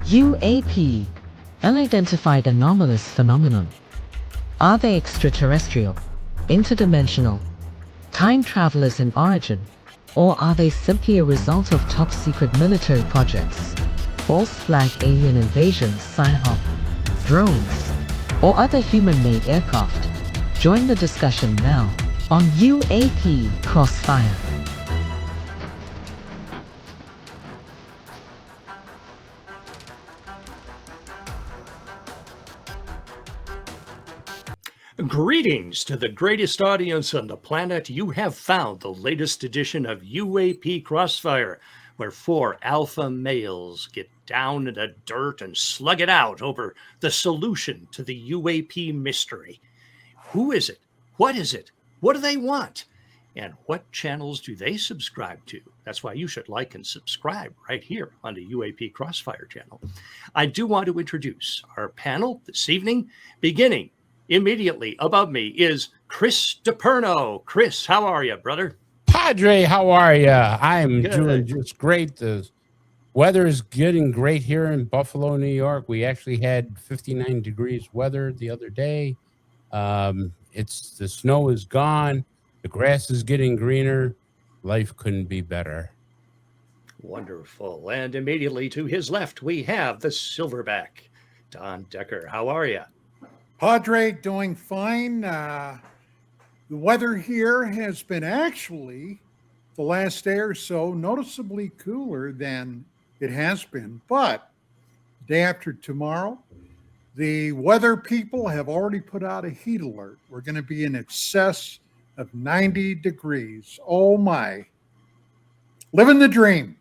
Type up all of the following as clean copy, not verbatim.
UAP, unidentified anomalous phenomenon. Are they extraterrestrial, interdimensional, time travelers in origin, or are they simply a result of top-secret military projects, false flag alien invasions, Sci-Hop, drones, or other human-made aircraft? Join the discussion now on UAP Crossfire. Greetings to the greatest audience on the planet. You have found the latest edition of UAP Crossfire, where 4 alpha males get down in the dirt and slug it out over the solution to the UAP mystery. Who is it? What is it? What do they want? And what channels do they subscribe to? That's why you should like and subscribe right here on the UAP Crossfire channel. I do want to introduce our panel this evening, beginning immediately above me is Chris DePerno. Chris, how are you, brother? Padre, how are you? I'm Good. doing just great. The weather is getting great here in Buffalo, New York. We actually had 59 degrees weather the other day. The snow is gone. The grass is getting greener. Life couldn't be better. Wonderful. And immediately to his left, we have the Silverback, Don Decker. How are you? Padre, doing fine. The weather here has been actually, the last day or so, noticeably cooler than it has been. But day after tomorrow, the weather people have already put out a heat alert. We're going to be in excess of 90 degrees. Oh, my. Living the dream.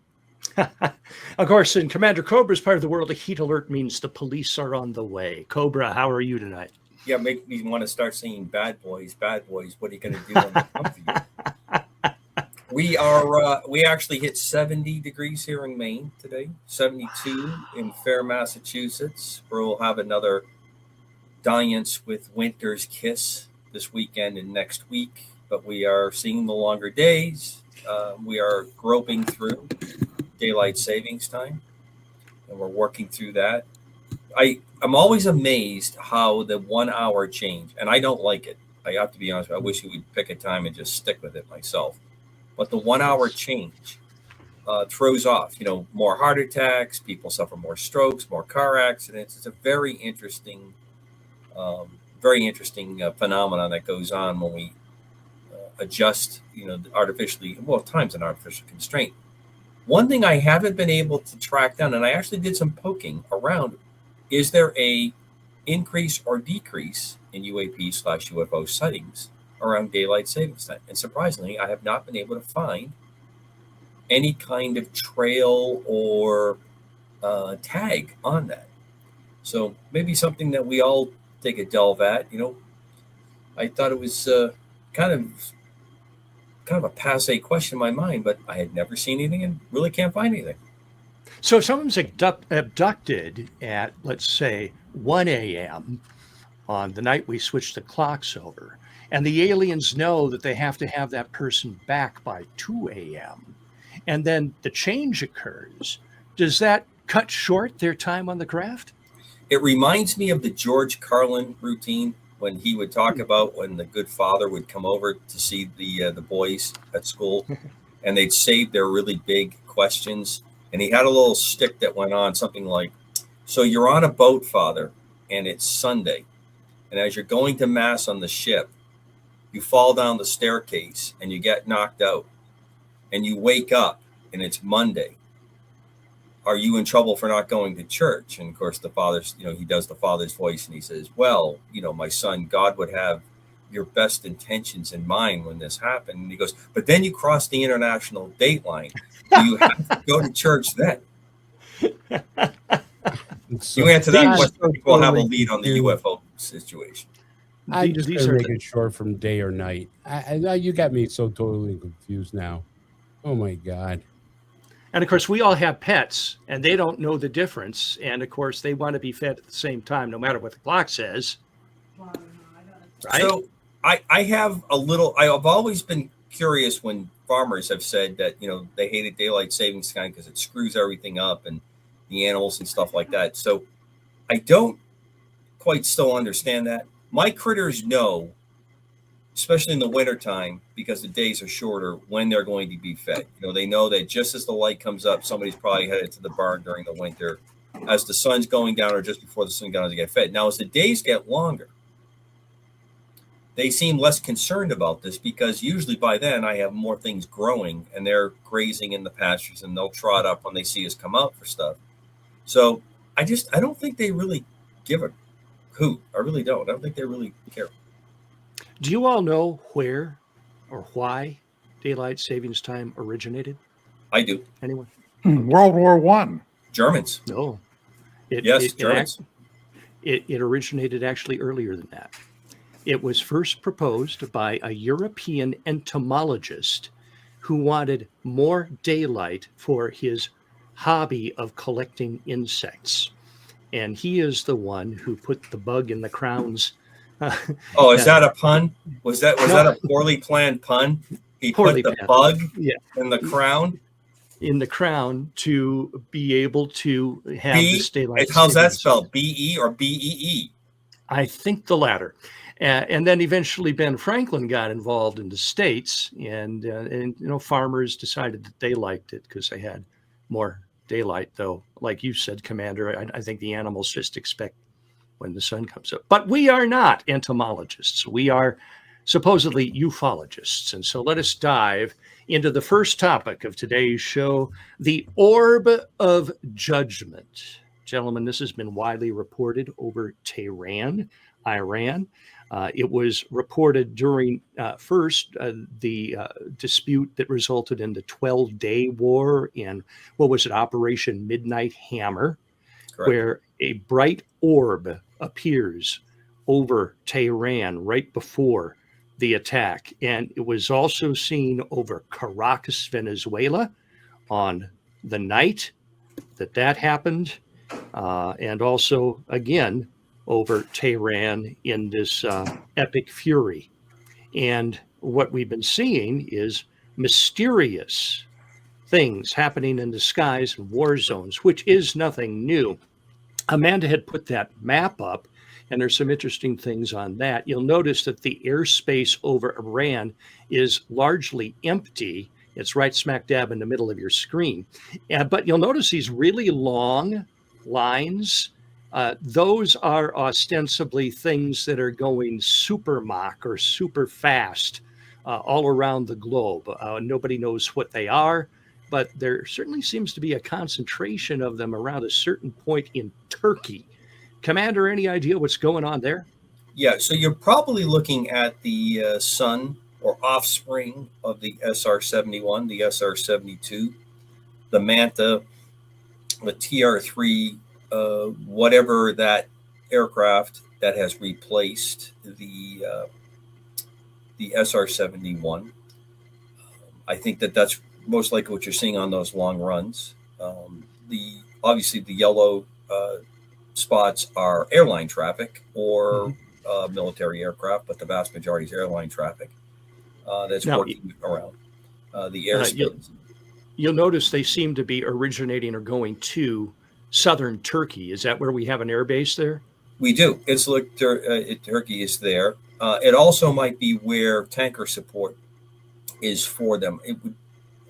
Of course, in Commander Cobra's part of the world, a heat alert means the police are on the way. Cobra, how are you tonight? Yeah, make me want to start singing Bad Boys, Bad Boys. What are you going to do when they come for you? We actually hit 70 degrees here in Maine today, 72 in Fair, Massachusetts. We'll have another dance with Winter's Kiss this weekend and next week, but we are seeing the longer days. We are groping through daylight savings time, and we're working through that. I'm always amazed how the 1 hour change, and I don't like it. I have to be honest with you. I wish you would pick a time and just stick with it myself. But the 1 hour change throws off, more heart attacks, people suffer more strokes, more car accidents. It's a very interesting phenomenon that goes on when we adjust, artificially. Well, time's an artificial constraint. One thing I haven't been able to track down, and I actually did some poking around, is there a increase or decrease in UAP/UFO sightings around daylight savings time? And surprisingly, I have not been able to find any kind of trail or tag on that. So maybe something that we all take a delve at. I thought it was kind of a passé question in my mind, but I had never seen anything and really can't find anything. So if someone's abducted at, let's say, 1 a.m. on the night we switched the clocks over, and the aliens know that they have to have that person back by 2 a.m., and then the change occurs, does that cut short their time on the craft? It reminds me of the George Carlin routine, when he would talk about when the good father would come over to see the boys at school, and they'd save their really big questions. And he had a little stick that went on something like, so you're on a boat, Father, and it's Sunday. And as you're going to mass on the ship, you fall down the staircase and you get knocked out. And you wake up and it's Monday. Are you in trouble for not going to church? And of course, the father's, he does the father's voice and he says, well, my son, God would have your best intentions in mind when this happened. And he goes, but then you cross the international date line. Do you have to go to church then? You answer that question, we'll have a lead on the UFO situation. I'm just going to make it short from day or night. You got me so totally confused now. Oh, my God. And of course, we all have pets and they don't know the difference. And of course, they want to be fed at the same time, no matter what the clock says. Right? So I have I've always been curious when farmers have said that, they hated daylight savings time because it screws everything up. And, the animals and stuff like that. So I don't quite still understand that. My critters know, especially in the wintertime, because the days are shorter, when they're going to be fed. You know, they know that just as the light comes up, somebody's probably headed to the barn during the winter. As the sun's going down or just before the sun goes down, to get fed. Now, as the days get longer, they seem less concerned about this, because usually by then I have more things growing and they're grazing in the pastures, and they'll trot up when they see us come out for stuff. So I don't think they really give a hoot. I really don't. I don't think they really care. Do you all know where or why daylight savings time originated? I do. Anyone? World War One. Germans. No. Germans. It originated actually earlier than that. It was first proposed by a European entomologist who wanted more daylight for his hobby of collecting insects. And he is the one who put the bug in the crowns. Oh, is that a pun? Was that a poorly planned pun? He put the bug in the crown? In the crown to be able to have this daylight. How's that spelled? B-E or B-E-E? I think the latter. And then eventually Ben Franklin got involved in the States, and farmers decided that they liked it because they had more daylight, though, like you said, Commander, I think the animals just expect when the sun comes up. But we are not entomologists. We are supposedly ufologists. And so let us dive into the first topic of today's show, the Orb of Judgment. Gentlemen, this has been widely reported over Tehran, Iran. It was reported during the dispute that resulted in the 12-day war in, Operation Midnight Hammer, Correct. Where a bright orb appears over Tehran right before the attack. And it was also seen over Caracas, Venezuela on the night that happened. And also, again, over Tehran in this epic fury. And what we've been seeing is mysterious things happening in the skies and war zones, which is nothing new. Amanda had put that map up, and there's some interesting things on that. You'll notice that the airspace over Iran is largely empty. It's right smack dab in the middle of your screen. But you'll notice these really long lines. Those are ostensibly things that are going super Mach or super fast all around the globe. Nobody knows what they are, but there certainly seems to be a concentration of them around a certain point in Turkey. Commander, any idea what's going on there? Yeah, so you're probably looking at the son or offspring of the SR-71, the SR-72, the Manta, the TR-3, whatever that aircraft that has replaced the SR-71. I think that's most likely what you're seeing on those long runs. Obviously the yellow spots are airline traffic or military aircraft, but the vast majority is airline traffic that's working around the airspace. You'll notice they seem to be originating or going to southern Turkey. Is that where we have an air base there? We do. It's like Turkey is there. It also might be where tanker support is for them. It would.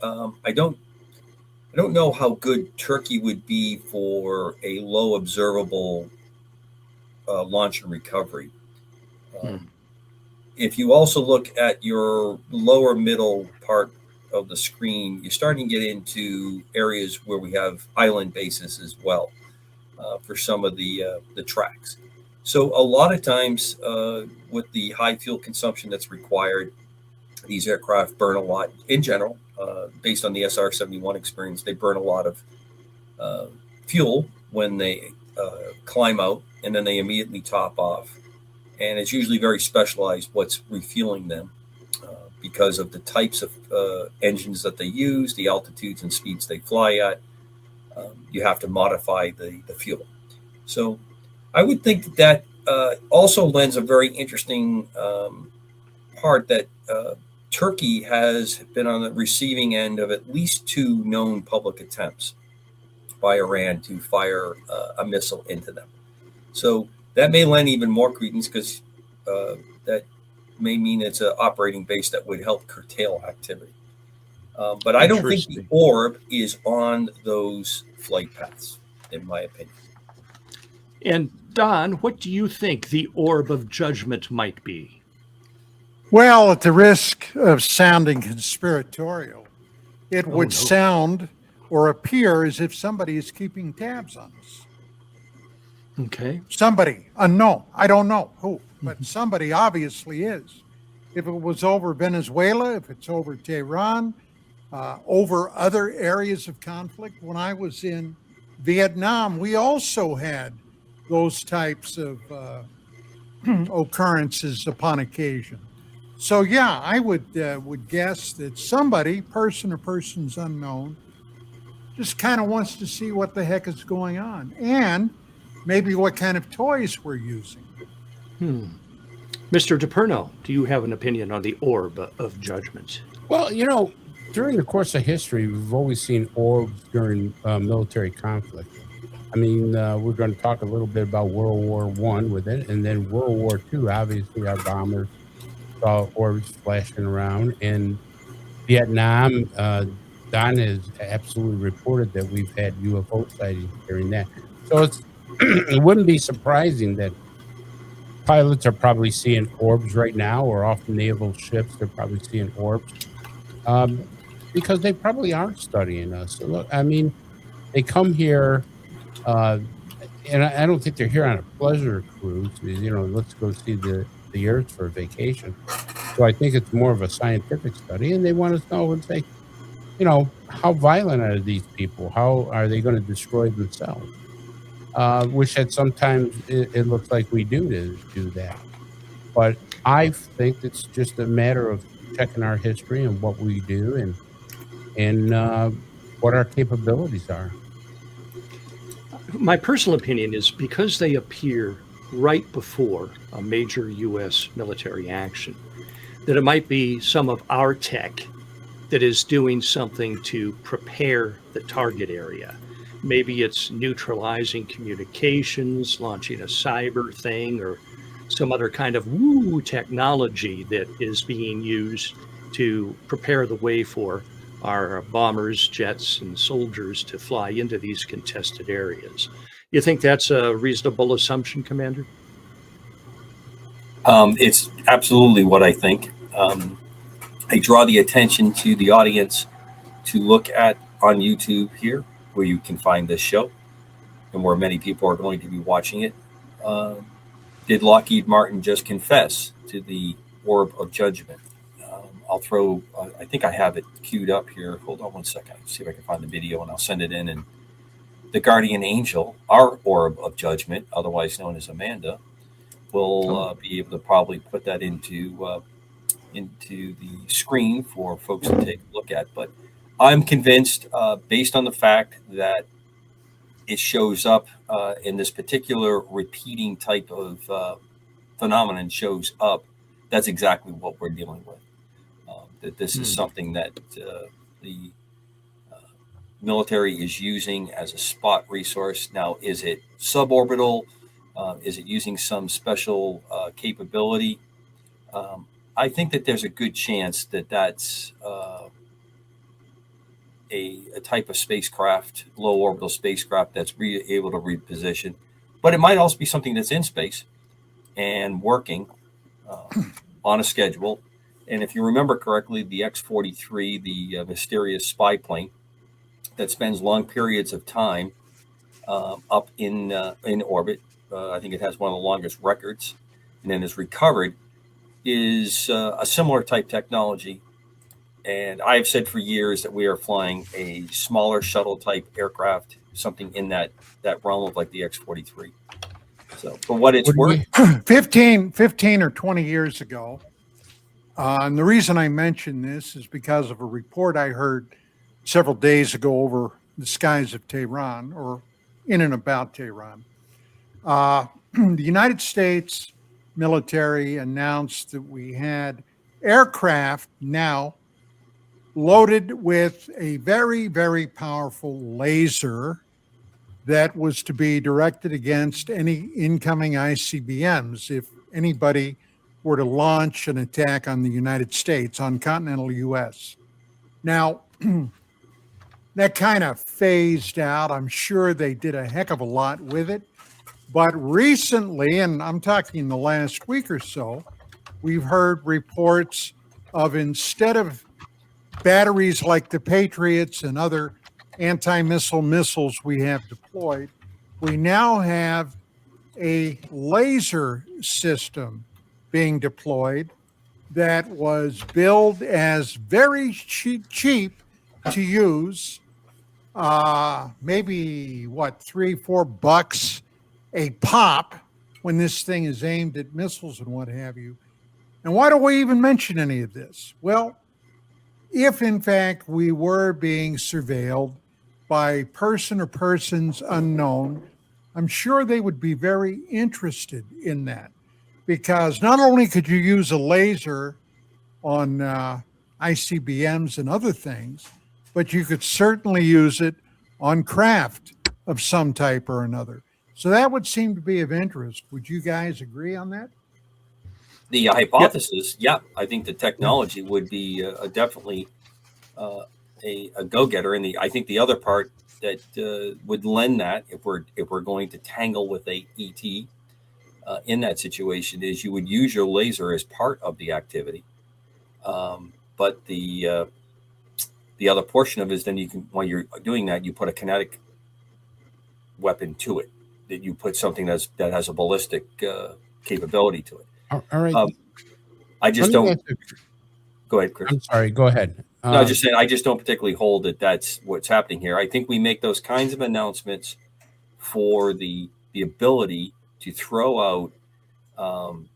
I don't know how good Turkey would be for a low observable launch and recovery. If you also look at your lower middle part of the screen, you're starting to get into areas where we have island bases as well for some of the tracks. So a lot of times with the high fuel consumption that's required, these aircraft burn a lot in general. Based on the SR-71 experience, they burn a lot of fuel when they climb out, and then they immediately top off. And it's usually very specialized what's refueling them because of the types of engines that they use, the altitudes and speeds they fly at. You have to modify the fuel. So I would think that also lends a very interesting part that Turkey has been on the receiving end of at least two known public attempts by Iran to fire a missile into them. So that may lend even more credence, because that may mean it's an operating base that would help curtail activity. But I don't think the orb is on those flight paths, in my opinion. And Don, what do you think the Orb of Judgment might be? Well, at the risk of sounding conspiratorial, it would sound or appear as if somebody is keeping tabs on us. Okay. Somebody unknown. I don't know who, but somebody obviously is. If it was over Venezuela, if it's over Tehran, over other areas of conflict. When I was in Vietnam, we also had those types of occurrences upon occasion. So yeah, I would guess that somebody, person or persons unknown, just kind of wants to see what the heck is going on, and maybe what kind of toys we're using. Mr. DePerno, do you have an opinion on the Orb of Judgment? Well, during the course of history, we've always seen orbs during military conflict. I mean, we're going to talk a little bit about World War I with it, and then World War II. Obviously, our bombers saw orbs flashing around. In Vietnam, Don has absolutely reported that we've had UFO sightings during that. So it wouldn't be surprising that pilots are probably seeing orbs right now, or off naval ships, they're probably seeing orbs. Because they probably aren't studying us. So look, I mean, they come here, and I don't think they're here on a pleasure cruise. Let's go see the Earth for a vacation. So I think it's more of a scientific study, and they want to know and say, how violent are these people? How are they going to destroy themselves? Which at sometimes it looks like we do that. But I think it's just a matter of checking our history and what we do and what our capabilities are. My personal opinion is because they appear right before a major U.S. military action, that it might be some of our tech that is doing something to prepare the target area. Maybe it's neutralizing communications, launching a cyber thing, or some other kind of woo technology that is being used to prepare the way for our bombers, jets, and soldiers to fly into these contested areas. You think that's a reasonable assumption, Commander? It's absolutely what I think. I draw the attention to the audience to look at on YouTube here, where you can find this show and where many people are going to be watching it. Did Lockheed Martin just confess to the Orb of Judgment? I'll throw, I think I have it queued up here. Hold on one second. See if I can find the video, and I'll send it in. And the Guardian Angel, our Orb of Judgment, otherwise known as Amanda, will be able to probably put that into the screen for folks to take a look at. But I'm convinced, based on the fact that it shows up in this particular repeating type of phenomenon shows up, that's exactly what we're dealing with. That this is something that the military is using as a spot resource. Now, is it suborbital? Is it using some special capability? I think that there's a good chance that that's a type of spacecraft, low orbital spacecraft that's able to reposition. But it might also be something that's in space and working on a schedule. And if you remember correctly, the X-43, the mysterious spy plane that spends long periods of time up in orbit, I think it has one of the longest records, and then is recovered, is a similar type technology. And I've said for years that we are flying a smaller shuttle type aircraft, something in that realm of like the X-43. So for what it's worth, 15 or 20 years ago, and the reason I mention this is because of a report I heard several days ago over the skies of Tehran, or in and about Tehran. The United States military announced that we had aircraft now loaded with a very, very powerful laser that was to be directed against any incoming ICBMs if anybody were to launch an attack on the United States, on continental US. Now, that kind of phased out. I'm sure they did a heck of a lot with it. But recently, and I'm talking the last week or so, we've heard reports of, instead of batteries like the Patriots and other anti-missile missiles we have deployed, we now have a laser system being deployed that was billed as very cheap to use. Maybe what, $3-4 a pop when this thing is aimed at missiles and what have you. And why do we even mention any of this? Well, if in fact we were being surveilled by person or persons unknown, I'm sure they would be very interested in that, because not only could you use a laser on ICBMs and other things, but you could certainly use it on craft of some type or another. So that would seem to be of interest. Would you guys agree on that? The hypothesis, yeah, I think the technology would be definitely a go-getter, and I think the other part that would lend that, if we're going to tangle with a ET in that situation, is you would use your laser as part of the activity, but the other portion of it is then you can, while you're doing that, you put a kinetic weapon to it, that you put something that has a ballistic capability to it. All right. I just don't. Go ahead, Chris. I'm sorry. Go ahead. No, I was just saying, I just don't particularly hold that that's what's happening here. I think we make those kinds of announcements for the ability to throw out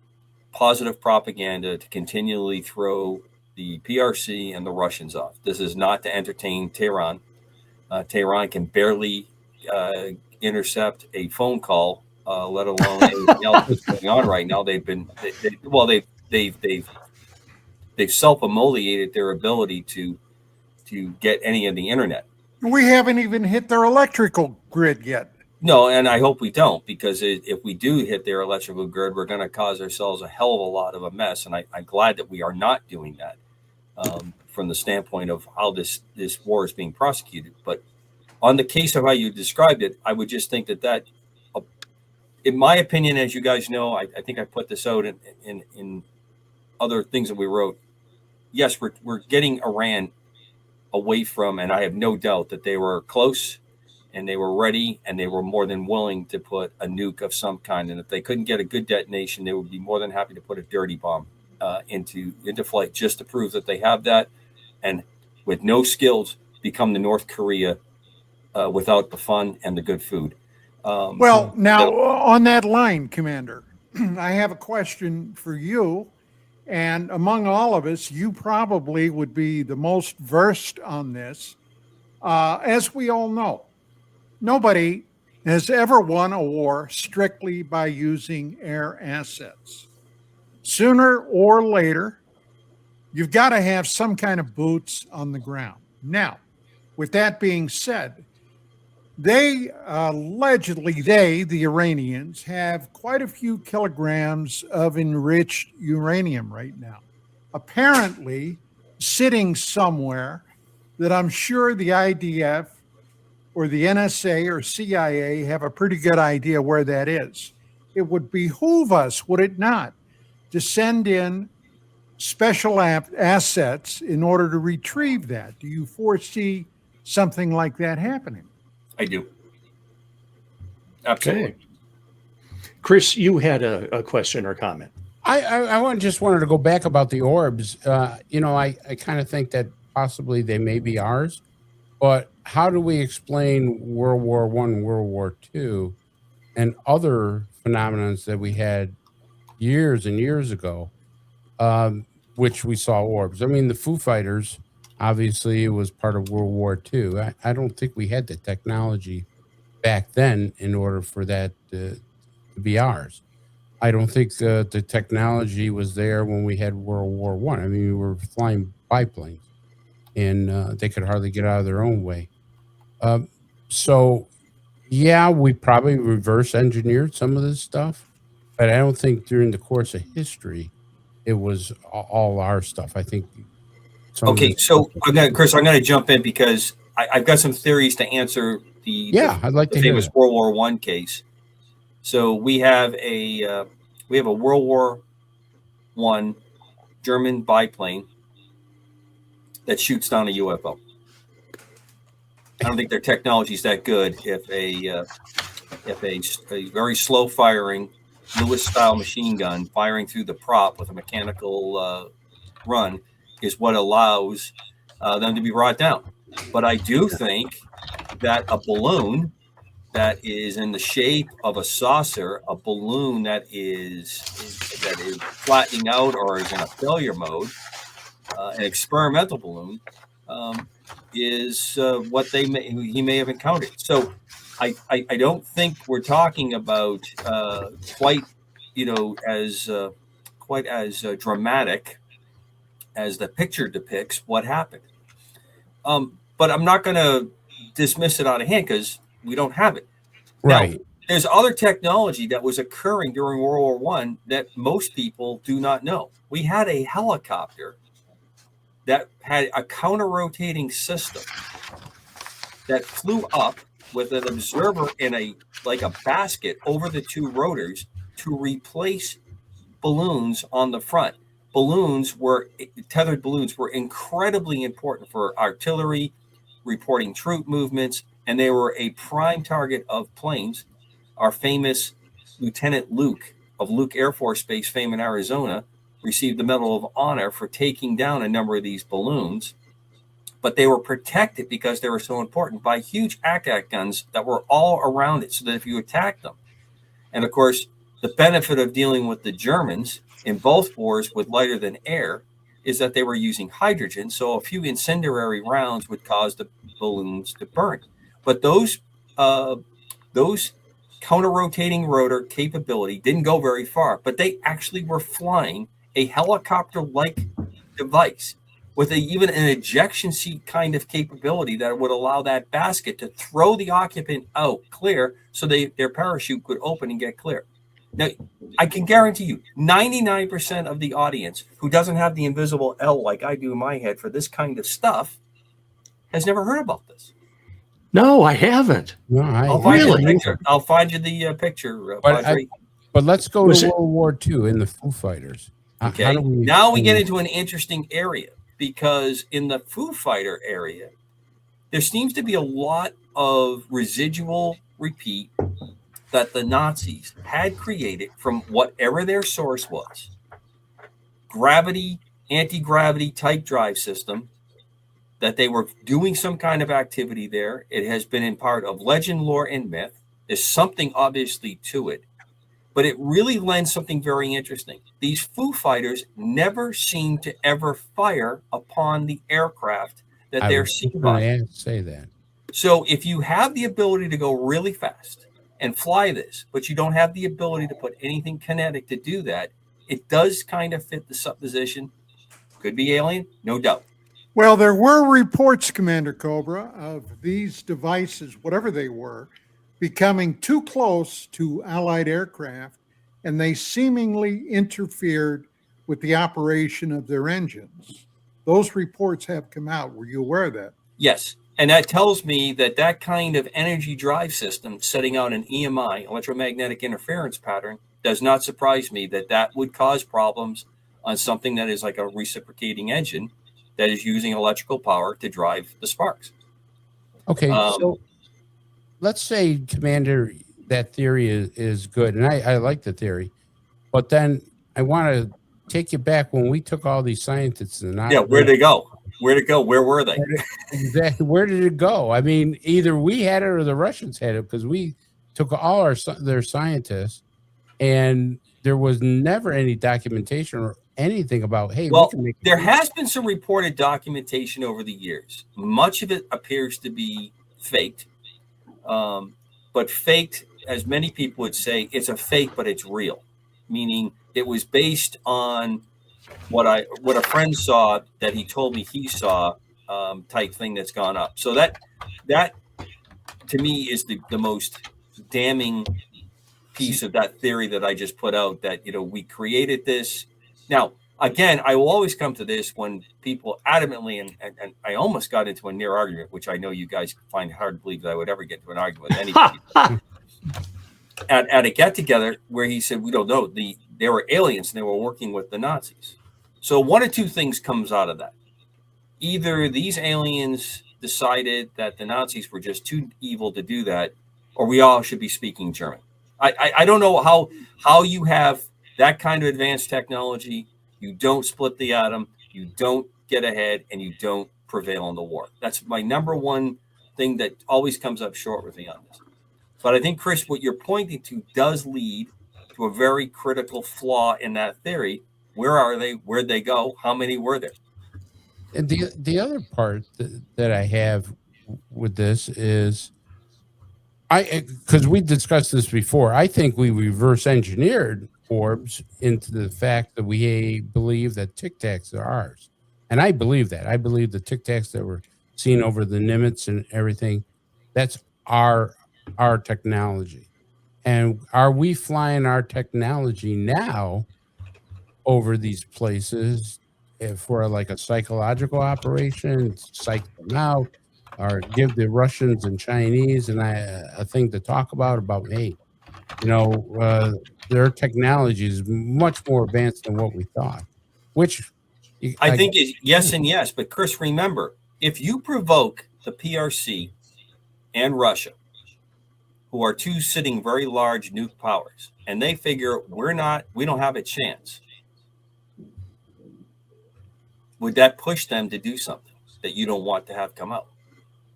positive propaganda, to continually throw the PRC and the Russians off. This is not to entertain Tehran. Tehran can barely intercept a phone call, let alone anything else that's going on right now. They've self-immolated their ability to get any of the internet. We haven't even hit their electrical grid yet. No, and I hope we don't, because if we do hit their electrical grid, we're going to cause ourselves a hell of a lot of a mess. And I'm glad that we are not doing that from the standpoint of how this war is being prosecuted. But on the case of how you described it, I would just think that in my opinion, as you guys know, I think I put this out in other things that we wrote. Yes, we're getting Iran away from, and I have no doubt that they were close and they were ready and they were more than willing to put a nuke of some kind. And if they couldn't get a good detonation, they would be more than happy to put a dirty bomb into flight, just to prove that they have that. And with no skills, become the North Korea without the fun and the good food. Well, now on that line, Commander, I have a question for you. And among all of us, you probably would be the most versed on this. As we all know, nobody has ever won a war strictly by using air assets. Sooner or later, you've got to have some kind of boots on the ground. Now, with that being said, the Iranians, have quite a few kilograms of enriched uranium right now, apparently sitting somewhere that I'm sure the IDF or the NSA or CIA have a pretty good idea where that is. It would behoove us, would it not, to send in special assets in order to retrieve that? Do you foresee something like that happening? I do. Absolutely. Okay. Chris, you had a question or comment. I just wanted to go back about the orbs. I kind of think that possibly they may be ours, but how do we explain World War I, World War II, and other phenomena that we had years and years ago, which we saw orbs? I mean, the Foo Fighters, obviously, it was part of World War II. I don't think we had the technology back then in order for that to be ours. I don't think the technology was there when we had World War I. I mean, we were flying biplanes, and they could hardly get out of their own way. So Yeah, we probably reverse engineered some of this stuff, but I don't think during the course of history it was all our stuff. I think some of Okay, this. so Chris, I'm gonna jump in because I've got some theories to answer Yeah, I'd like the to hear famous that. World War One case. So we have a World War One German biplane that shoots down a UFO. I don't think their technology is that good if a very slow firing Lewis style machine gun firing through the prop with a mechanical run is what allows them to be brought down. But I do think that a balloon that is in the shape of a saucer, a balloon that is flattening out or is in a failure mode, an experimental balloon, is what he may have encountered. So I don't think we're talking about quite as dramatic as the picture depicts what happened. But I'm not going to dismiss it out of hand because we don't have it. Right. Now, there's other technology that was occurring during World War One that most people do not know. We had a helicopter that had a counter-rotating system that flew up with an observer in a basket over the two rotors to replace balloons on the front. Tethered balloons were incredibly important for artillery, reporting troop movements, and they were a prime target of planes. Our famous Lieutenant Luke of Luke Air Force Base fame in Arizona received the Medal of Honor for taking down a number of these balloons, but they were protected because they were so important by huge ACAC guns that were all around it so that if you attacked them. And of course, the benefit of dealing with the Germans in both wars with lighter than air is that they were using hydrogen, so a few incendiary rounds would cause the balloons to burn. But those counter-rotating rotor capability didn't go very far, but they actually were flying a helicopter-like device with even an ejection seat kind of capability that would allow that basket to throw the occupant out clear so their parachute could open and get clear. Now, I can guarantee you 99% of the audience who doesn't have the invisible L like I do in my head for this kind of stuff has never heard about this. No, I haven't. No, I'll find you the picture. I'll find you the picture. But let's go Was to it- World War II in the Foo Fighters. Okay. Now we get into an interesting area because in the Foo Fighter area, there seems to be a lot of residual repeat that the Nazis had created from whatever their source was. Gravity, anti-gravity type drive system, that they were doing some kind of activity there. It has been in part of legend, lore, and myth. There's something obviously to it, but it really lends something very interesting. These Foo Fighters never seem to ever fire upon the aircraft that they're seen by. Say that. So if you have the ability to go really fast and fly this, but you don't have the ability to put anything kinetic to do that, it does kind of fit the supposition. Could be alien, no doubt. Well, there were reports, Commander Cobra, of these devices, whatever they were, becoming too close to Allied aircraft, and they seemingly interfered with the operation of their engines. Those reports have come out. Were you aware of that? Yes. And that tells me that kind of energy drive system setting out an EMI, electromagnetic interference pattern, does not surprise me that would cause problems on something that is like a reciprocating engine that is using electrical power to drive the sparks. Okay, so let's say, Commander, that theory is good, and I like the theory, but then I want to take you back when we took all these scientists and where'd they go? Where'd it go? Where were they? Where did it go? I mean, either we had it or the Russians had it, because we took all their scientists, and there was never any documentation or anything about, hey, well, we can make there has been some reported documentation over the years. Much of it appears to be faked, but faked, as many people would say, it's a fake, but it's real, meaning it was based on what a friend saw that he told me he saw, type thing that's gone up. So that to me is the most damning piece of that theory that I just put out, that, you know, we created this. Now, again, I will always come to this when people adamantly, and I almost got into a near argument, which I know you guys find hard to believe that I would ever get into an argument with anybody. At a get together where he said, we don't know, they were aliens and they were working with the Nazis. So one of two things comes out of that. Either these aliens decided that the Nazis were just too evil to do that, or we all should be speaking German. I don't know how you have that kind of advanced technology, you don't split the atom, you don't get ahead, and you don't prevail in the war. That's my number one thing that always comes up short with me on this. But I think, Chris, what you're pointing to does lead to a very critical flaw in that theory. Where are they? Where'd they go? How many were there? And the other part that I have with this is, because we discussed this before, I think we reverse engineered orbs into the fact that we believe that Tic Tacs are ours. And I believe that. I believe the Tic Tacs that were seen over the Nimitz and everything, that's our technology. And are we flying our technology now over these places for like a psychological operation, psych them out, or give the Russians and Chinese and a thing to talk about, hey, you know, their technology is much more advanced than what we thought, which I think is yes and yes. But Chris, remember, if you provoke the PRC and Russia, who are two sitting very large nuke powers, and they figure we don't have a chance, would that push them to do something that you don't want to have come out?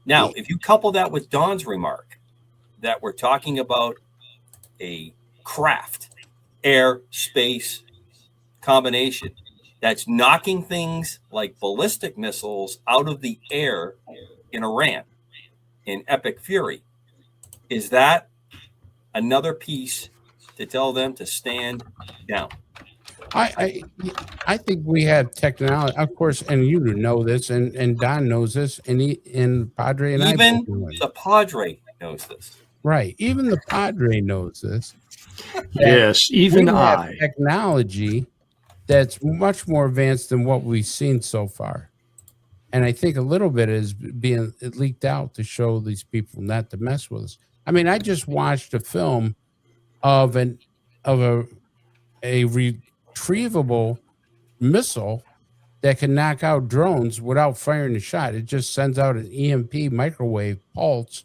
Now, if you couple that with Don's remark that we're talking about a craft, air, space combination that's knocking things like ballistic missiles out of the air in Iran in epic fury, is that another piece to tell them to stand down? I think we have technology, of course, and you know this, and Don knows this, and Padre and even the Padre knows this. Right. Even the Padre knows this. Yes, even I. Technology that's much more advanced than what we've seen so far. And I think a little bit is being leaked out to show these people not to mess with us. I mean, I just watched a film of a retrievable missile that can knock out drones without firing a shot. It just sends out an EMP microwave pulse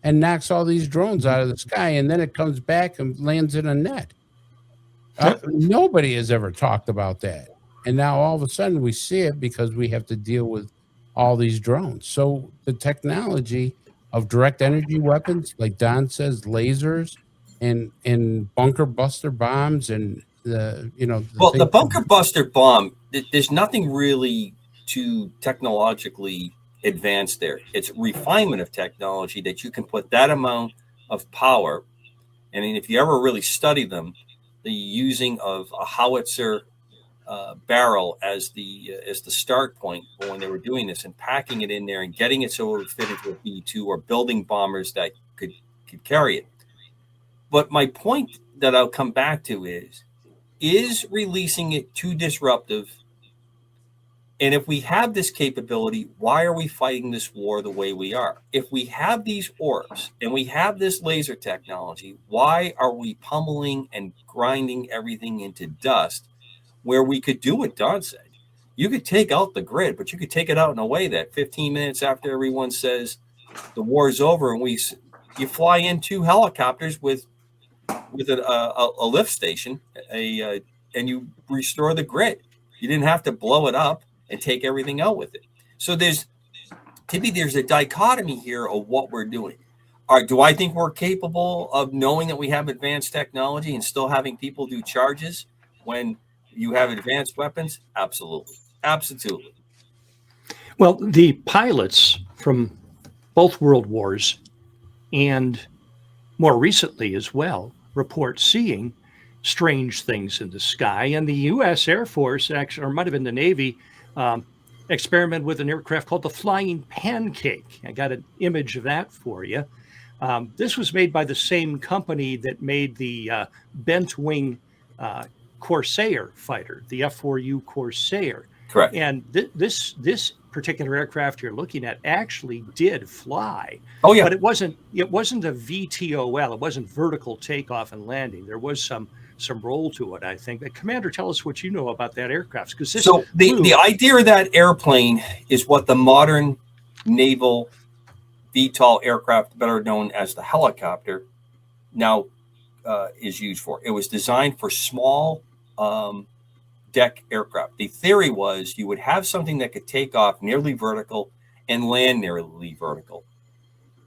and knocks all these drones out of the sky, and then it comes back and lands in a net. Nobody has ever talked about that. And now all of a sudden we see it because we have to deal with all these drones. So the technology of direct energy weapons, like Don says, lasers and bunker buster bombs and the bunker buster bomb, there's nothing really too technologically advanced there. It's refinement of technology that you can put that amount of power. And if you ever really study them, the using of a howitzer barrel as the start point when they were doing this and packing it in there and getting it so it would fit into a B-2 or building bombers that could carry it. But my point that I'll come back to is releasing it too disruptive? And if we have this capability, why are we fighting this war the way we are? If we have these orbs and we have this laser technology, why are we pummeling and grinding everything into dust where we could do what Don said? You could take out the grid, but you could take it out in a way that 15 minutes after everyone says the war is over and you fly in 2 helicopters with a lift station, and you restore the grid. You didn't have to blow it up and take everything out with it. So there's a dichotomy here of what we're doing. Do I think we're capable of knowing that we have advanced technology and still having people do charges when you have advanced weapons? Absolutely. Absolutely. Well, the pilots from both world wars and more recently as well report seeing strange things in the sky. And the U.S. Air Force, actually, or might have been the Navy, experimented with an aircraft called the Flying Pancake. I got an image of that for you. This was made by the same company that made the bent wing Corsair fighter, the F-4U Corsair. Correct. And this particular aircraft you're looking at actually did fly. Oh yeah. But it wasn't a VTOL. It wasn't vertical takeoff and landing. There was some roll to it, I think. But Commander, tell us what you know about that aircraft, because So the idea of that airplane is what the modern naval VTOL aircraft, better known as the helicopter, now is used for. It was designed for small deck aircraft. The theory was you would have something that could take off nearly vertical and land nearly vertical.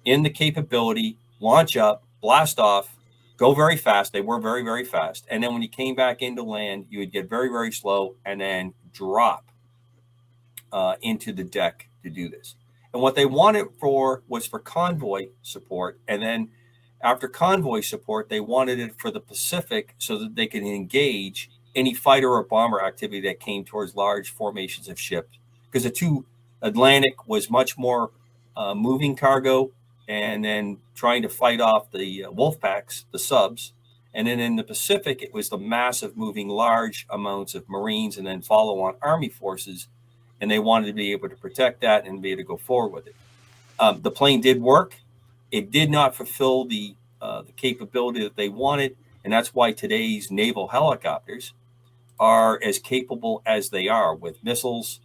In the capability, launch up, blast off, go very fast. They were very, very fast. And then when you came back into land, you would get very, very slow and then drop into the deck to do this. And what they wanted for was for convoy support. And then after convoy support, they wanted it for the Pacific so that they could engage any fighter or bomber activity that came towards large formations of ships. Because the Atlantic was much more moving cargo and then trying to fight off the wolf packs, the subs. And then in the Pacific, it was the massive moving large amounts of Marines and then follow on Army forces. And they wanted to be able to protect that and be able to go forward with it. The plane did work. It did not fulfill the capability that they wanted. And that's why today's naval helicopters are as capable as they are, with missiles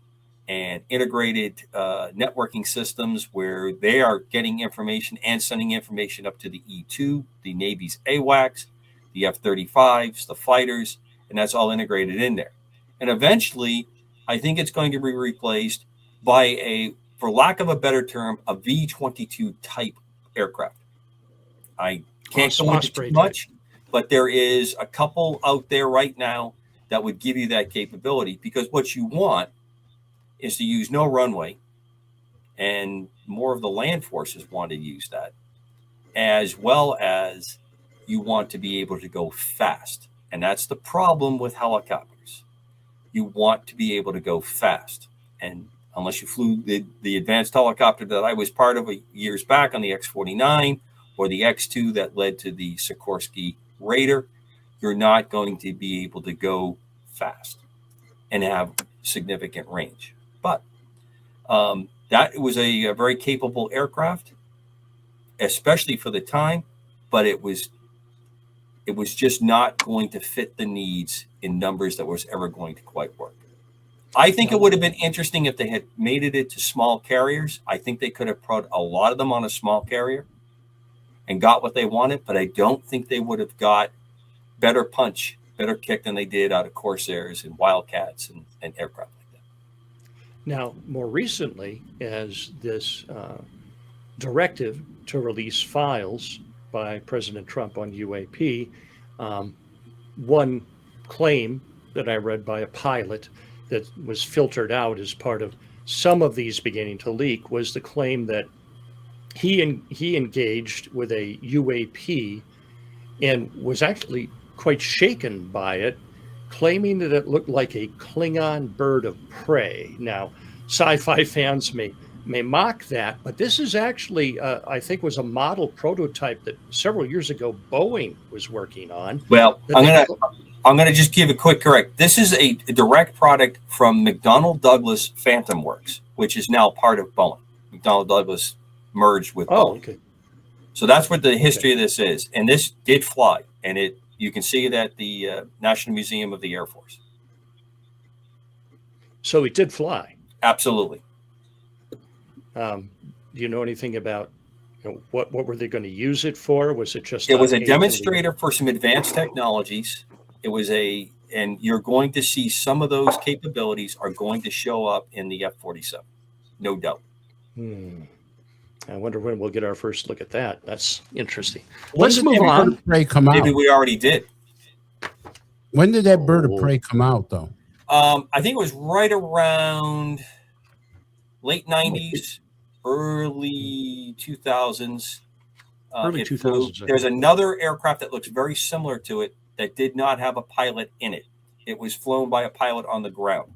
and integrated networking systems where they are getting information and sending information up to the E-2, the Navy's AWACS, the F-35s, the fighters, and that's all integrated in there. And eventually, I think it's going to be replaced by a, for lack of a better term, a V-22 type aircraft. I can't go into too much, but there is a couple out there right now that would give you that capability, because what you want is to use no runway, and more of the land forces want to use that, as well as you want to be able to go fast. And that's the problem with helicopters. You want to be able to go fast. And unless you flew the advanced helicopter that I was part of years back on the X-49 or the X-2 that led to the Sikorsky Raider, you're not going to be able to go fast and have significant range. But that was a very capable aircraft, especially for the time, but it was just not going to fit the needs in numbers that was ever going to quite work. I think it would have been interesting if they had made it into small carriers. I think they could have put a lot of them on a small carrier and got what they wanted, but I don't think they would have got better punch, better kick than they did out of Corsairs and Wildcats and aircraft like that. Now, more recently, as this directive to release files by President Trump on UAP, one claim that I read by a pilot that was filtered out as part of some of these beginning to leak was the claim that he engaged with a UAP and was actually quite shaken by it, claiming that it looked like a Klingon bird of prey. Now, sci-fi fans may mock that, but this is actually, I think, was a model prototype that several years ago Boeing was working on. Well, I'm gonna just give a quick correct. This is a direct product from McDonnell Douglas Phantom Works, which is now part of Boeing. McDonnell Douglas merged with Boeing. Okay. So that's what the history of this is. And this did fly, and you can see it at the National Museum of the Air Force. So it did fly. Absolutely. Do you know anything about what were they going to use it for? Was it just? It was a demonstrator for some advanced technologies. It was and you're going to see some of those capabilities are going to show up in the F-47, no doubt. I wonder when we'll get our first look at that. That's interesting. When Let's did move that on. bird of prey come out? Maybe we already did. When did that bird of prey come out, though? I think it was right around late 90s, early 2000s. Early 2000s. There's another aircraft that looks very similar to it that did not have a pilot in it. It was flown by a pilot on the ground.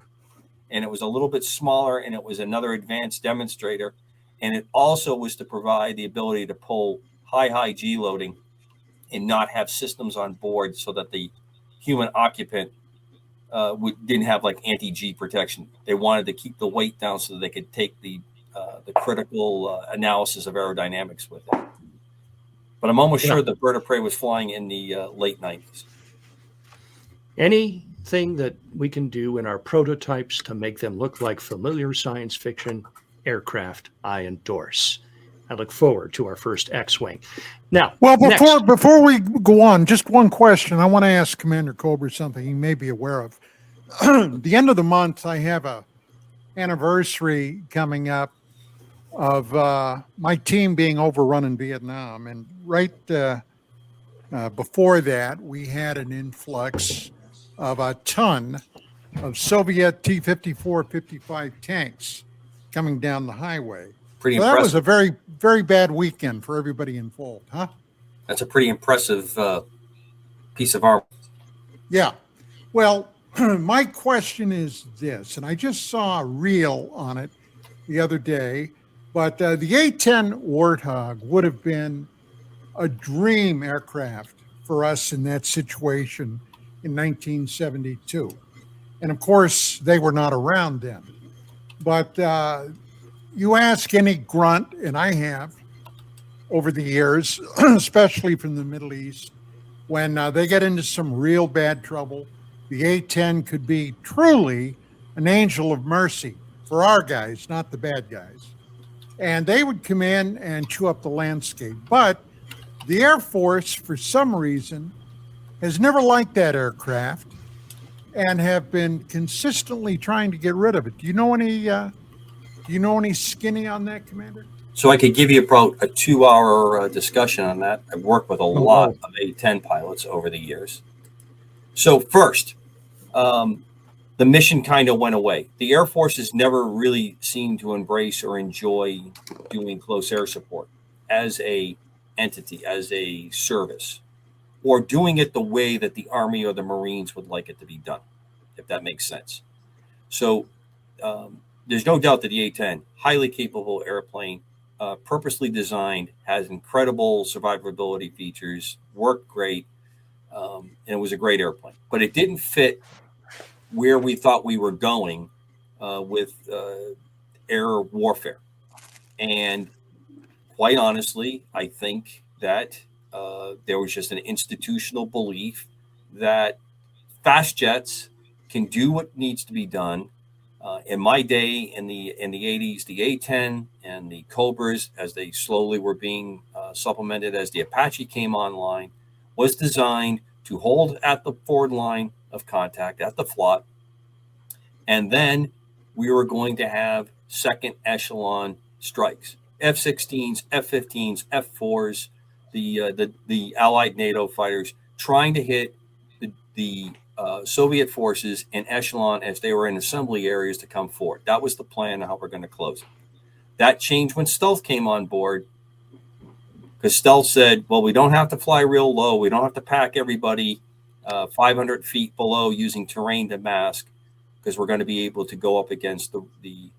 And it was a little bit smaller, and it was another advanced demonstrator. And it also was to provide the ability to pull high G loading and not have systems on board so that the human occupant didn't have like anti-G protection. They wanted to keep the weight down so that they could take the critical analysis of aerodynamics with it. But I'm almost sure the bird of prey was flying in the late 90s. Anything that we can do in our prototypes to make them look like familiar science fiction aircraft, I endorse. I look forward to our first X-Wing. Now, well, before we go on, just one question. I want to ask Commander Cobra something he may be aware of. The end of the month, I have a anniversary coming up of my team being overrun in Vietnam, and right before that, we had an influx of a ton of Soviet T-54, 55 tanks coming down the highway. Pretty so impressive. That was a very, very bad weekend for everybody involved, huh? That's a pretty impressive piece of armor. Yeah. Well, my question is this, and I just saw a reel on it the other day, but the A-10 Warthog would have been a dream aircraft for us in that situation in 1972. And of course, they were not around then. But you ask any grunt, and I have over the years, especially from the Middle East, when they get into some real bad trouble, the A-10 could be truly an angel of mercy for our guys, not the bad guys. And they would come in and chew up the landscape. But the Air Force, for some reason, has never liked that aircraft and have been consistently trying to get rid of it. Do you know any skinny on that, Commander? So I could give you about a 2-hour discussion on that. I've worked with a lot of A-10 pilots over the years. So first, the mission kind of went away. The Air Force has never really seemed to embrace or enjoy doing close air support as a entity, as a service, or doing it the way that the Army or the Marines would like it to be done, if that makes sense. So there's no doubt that the A-10, highly capable airplane, purposely designed, has incredible survivability features, worked great, and it was a great airplane. But it didn't fit where we thought we were going with air warfare. And quite honestly, I think that there was just an institutional belief that fast jets can do what needs to be done. In my day, in the 80s, the A-10 and the Cobras, as they slowly were being supplemented as the Apache came online, was designed to hold at the forward line of contact at the FLOT, and then we were going to have second echelon strikes, F-16s, F-15s, F-4s, the Allied NATO fighters trying to hit the Soviet forces in echelon as they were in assembly areas to come forward. That was the plan of how we're going to close it. That changed when stealth came on board, because stealth said, well, we don't have to fly real low. We don't have to pack everybody 500 feet below using terrain to mask, because we're going to be able to go up against the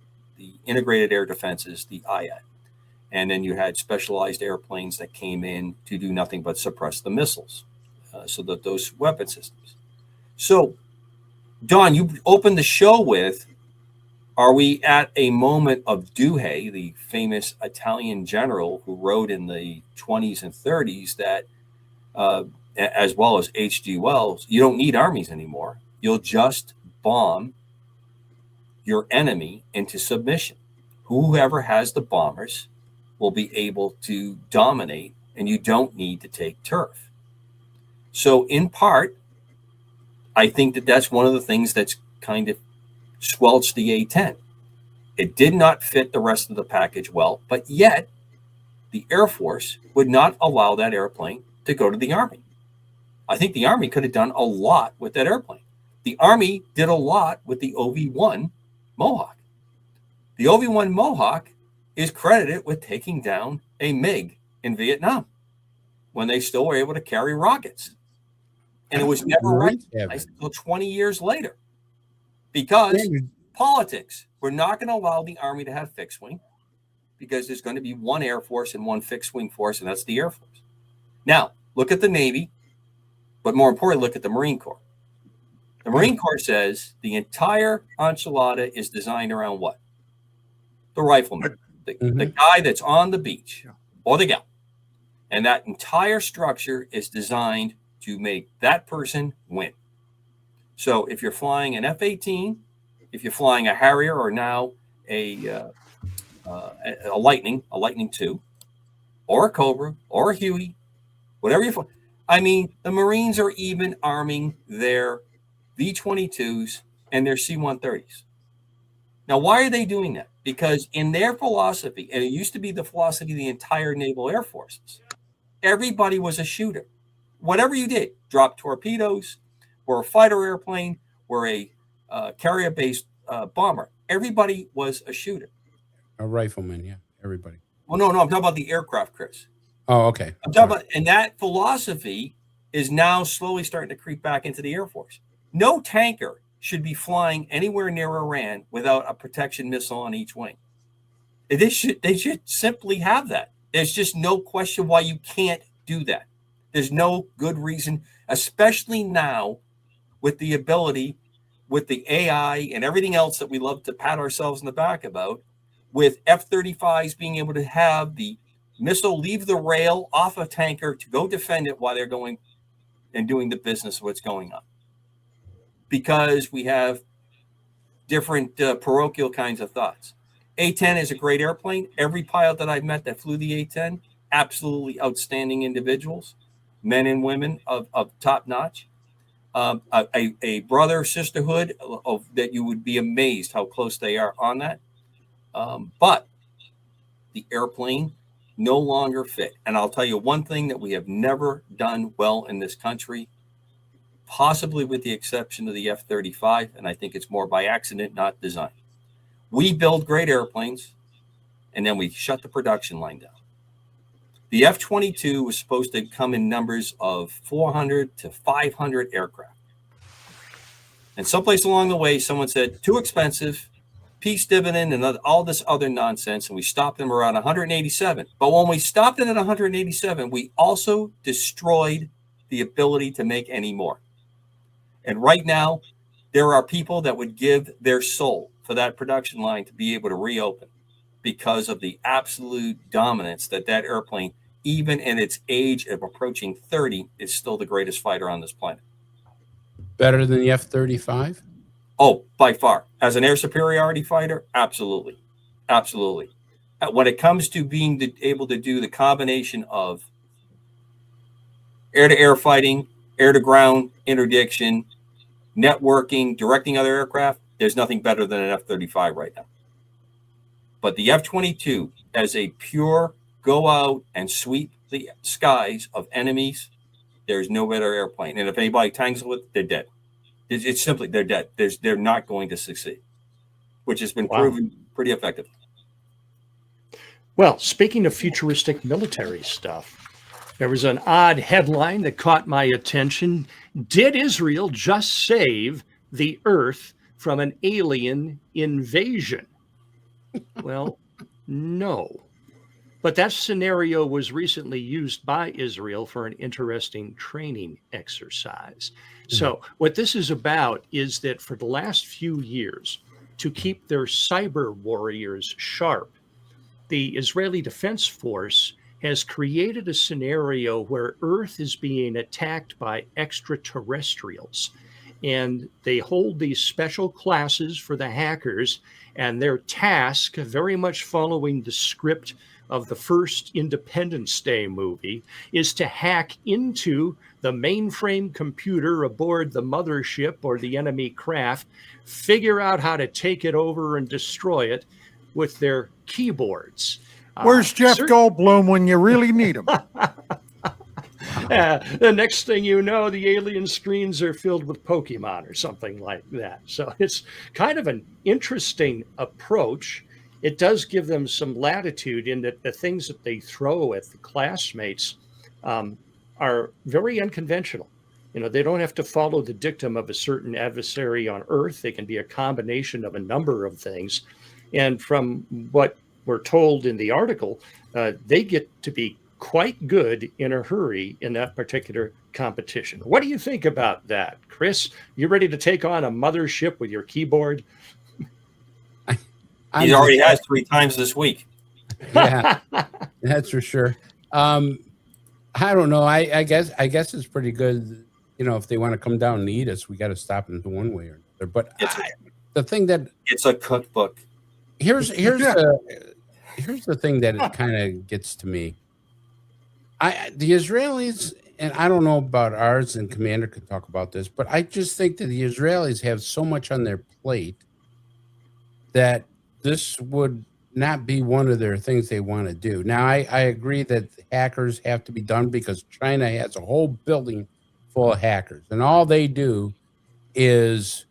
integrated air defenses, the IAT. And then you had specialized airplanes that came in to do nothing but suppress the missiles, so that those weapon systems. So, Don, you opened the show with, are we at a moment of Duhay, the famous Italian general who wrote in the 20s and 30s that, as well as H.G. Wells, you don't need armies anymore. You'll just bomb your enemy into submission. Whoever has the bombers will be able to dominate, and you don't need to take turf. So in part, I think that that's one of the things that's kind of squelched the A-10. It did not fit the rest of the package well, but yet the Air Force would not allow that airplane to go to the Army. I think the Army could have done a lot with that airplane. The Army did a lot with the OV-1 Mohawk. The OV-1 Mohawk is credited with taking down a MiG in Vietnam when they still were able to carry rockets. And it was never recognized until 20 years later, because politics. We're not going to allow the Army to have fixed wing. because there's going to be one Air Force and one fixed wing force, and that's the Air Force. Now, look at the Navy, but more importantly, look at the Marine Corps. The Marine Corps says the entire enchilada is designed around what? The rifleman, the guy that's on the beach, or the gal. And that entire structure is designed to make that person win. So if you're flying an F-18, if you're flying a Harrier, or now a Lightning II, or a Cobra, or a Huey, whatever you fly. I mean, the Marines are even arming their V-22s and their C-130s. Now, why are they doing that? Because in their philosophy, and it used to be the philosophy of the entire Naval Air Forces, everybody was a shooter. Whatever you did, drop torpedoes, were a fighter airplane, were a carrier-based bomber, everybody was a shooter. A rifleman, yeah, everybody. Well, no, I'm talking about the aircraft, Chris. Oh, okay. I'm talking about, and that philosophy is now slowly starting to creep back into the Air Force. No tanker should be flying anywhere near Iran without a protection missile on each wing. They should simply have that. There's just no question why you can't do that. There's no good reason, especially now with the ability, with the AI and everything else that we love to pat ourselves in the back about, with F-35s being able to have the missile leave the rail off a tanker to go defend it while they're going and doing the business of what's going on. Because we have different parochial kinds of thoughts. A-10 is a great airplane. Every pilot that I've met that flew the A-10, absolutely outstanding individuals, men and women of top notch. A brother sisterhood of that you would be amazed how close they are on that. But the airplane no longer fit. And I'll tell you one thing that we have never done well in this country, possibly with the exception of the F-35, and I think it's more by accident, not design. We build great airplanes, and then we shut the production line down. The F-22 was supposed to come in numbers of 400 to 500 aircraft. And someplace along the way, someone said, too expensive, peace dividend, and all this other nonsense, and we stopped them around 187. But when we stopped it at 187, we also destroyed the ability to make any more. And right now, there are people that would give their soul for that production line to be able to reopen because of the absolute dominance that airplane, even in its age of approaching 30, is still the greatest fighter on this planet. Better than the F-35? Oh, by far. As an air superiority fighter, absolutely. Absolutely. When it comes to being able to do the combination of air-to-air fighting, air-to-ground interdiction, networking, directing other aircraft, there's nothing better than an F-35 right now. But the F-22, as a pure go out and sweep the skies of enemies, there's no better airplane. And if anybody tangles with it, they're dead. It's simply, they're dead. They're not going to succeed, which has been proven pretty effective. Well, speaking of futuristic military stuff, there was an odd headline that caught my attention. Did Israel just save the Earth from an alien invasion? Well, no. But that scenario was recently used by Israel for an interesting training exercise. So what this is about is that for the last few years, to keep their cyber warriors sharp, the Israeli Defense Force has created a scenario where Earth is being attacked by extraterrestrials. And they hold these special classes for the hackers, and their task, very much following the script of the first Independence Day movie, is to hack into the mainframe computer aboard the mothership or the enemy craft, figure out how to take it over and destroy it with their keyboards. Where's Jeff Goldblum when you really need him? The next thing you know, the alien screens are filled with Pokemon or something like that. So it's kind of an interesting approach. It does give them some latitude in that the things that they throw at the classmates are very unconventional. You know, they don't have to follow the dictum of a certain adversary on Earth. They can be a combination of a number of things. And from what we're told in the article, they get to be quite good in a hurry in that particular competition. What do you think about that, Chris? You ready to take on a mothership with your keyboard? He already has 3 times this week. Yeah, that's for sure. I don't know. I guess it's pretty good. You know, if they want to come down and eat us, we got to stop them in one way or another. But the thing that it's a cookbook. Here's the thing that it kind of gets to me. The Israelis, and I don't know about ours, and Commander could talk about this, but I just think that the Israelis have so much on their plate that this would not be one of their things they want to do. Now, I agree that hackers have to be done because China has a whole building full of hackers, and all they do is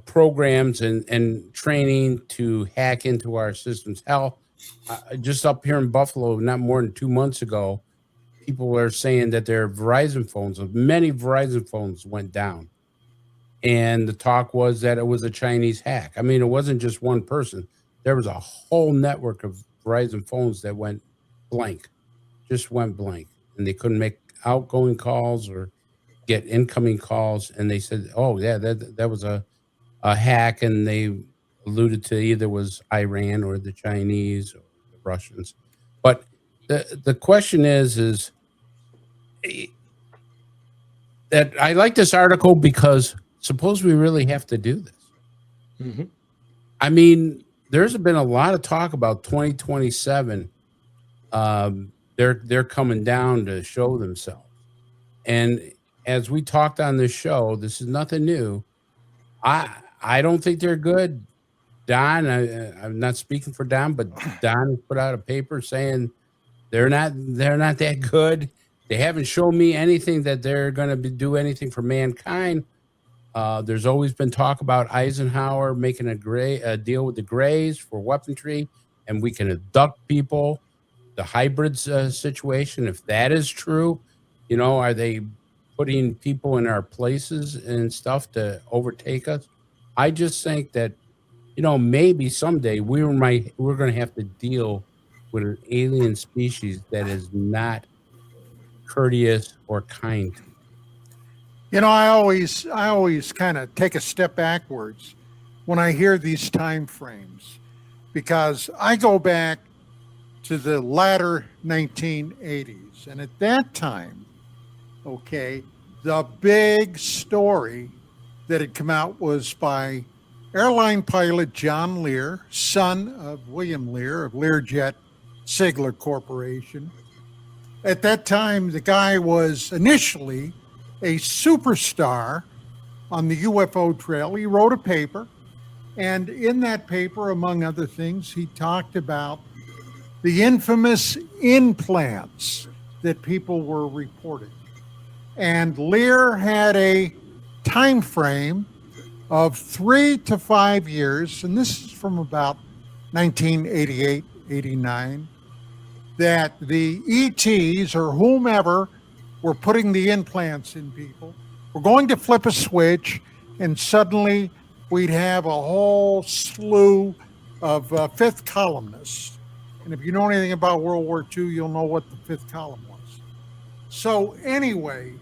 programs and training to hack into our systems. Hell, just up here in Buffalo, not more than 2 months ago, people were saying that their Verizon phones, many Verizon phones went down. And the talk was that it was a Chinese hack. I mean, it wasn't just one person. There was a whole network of Verizon phones that went blank, just went blank. And they couldn't make outgoing calls or get incoming calls. And they said, oh, yeah, that was a hack. And they alluded to either was Iran or the Chinese or the Russians. But the question is that I like this article because suppose we really have to do this. Mm-hmm. I mean, there's been a lot of talk about 2027. They're coming down to show themselves. And as we talked on this show, this is nothing new. I don't think they're good. Don, I'm not speaking for Don, but Don has put out a paper saying they're not that good. They haven't shown me anything that they're going to do anything for mankind. There's always been talk about Eisenhower making a deal with the Greys for weaponry, and we can abduct people. The hybrids situation, if that is true, you know, are they putting people in our places and stuff to overtake us? I just think that, you know, maybe someday we're going to have to deal with an alien species that is not courteous or kind. You know, I always kind of take a step backwards when I hear these time frames, because I go back to the latter 1980s, and at that time, okay, the big story that had come out was by airline pilot John Lear, son of William Lear of Learjet Sigler Corporation. At that time, the guy was initially a superstar on the UFO trail. He wrote a paper, and in that paper, among other things, he talked about the infamous implants that people were reporting. And Lear had a time frame of 3 to 5 years, and this is from about 1988, 89, that the ETs or whomever were putting the implants in people were going to flip a switch, and suddenly we'd have a whole slew of fifth columnists. And if you know anything about World War II, you'll know what the fifth column was. So anyway,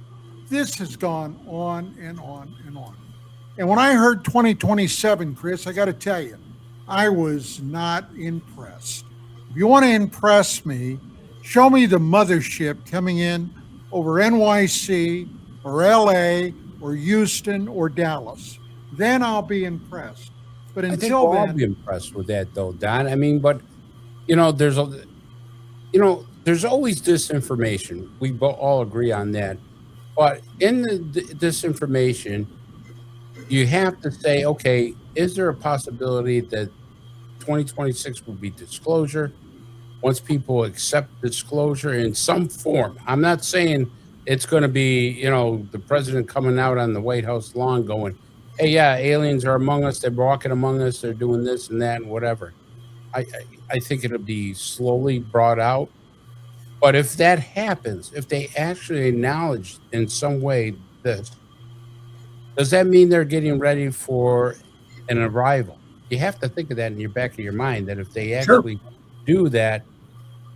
this has gone on and on and on. And when I heard 2027, Chris, I got to tell you, I was not impressed. If you want to impress me, show me the mothership coming in over NYC or LA or Houston or Dallas. Then I'll be impressed. But until then, I'll be impressed with that, though, Don. I mean, but there's always disinformation. We all agree on that. But in the disinformation, you have to say, okay, is there a possibility that 2026 will be disclosure? Once people accept disclosure in some form, I'm not saying it's going to be, the president coming out on the White House lawn going, hey, yeah, aliens are among us. They're walking among us. They're doing this and that and whatever. I think it'll be slowly brought out. But if that happens, if they actually acknowledge in some way this, does that mean they're getting ready for an arrival? You have to think of that in your back of your mind, that if they actually do that,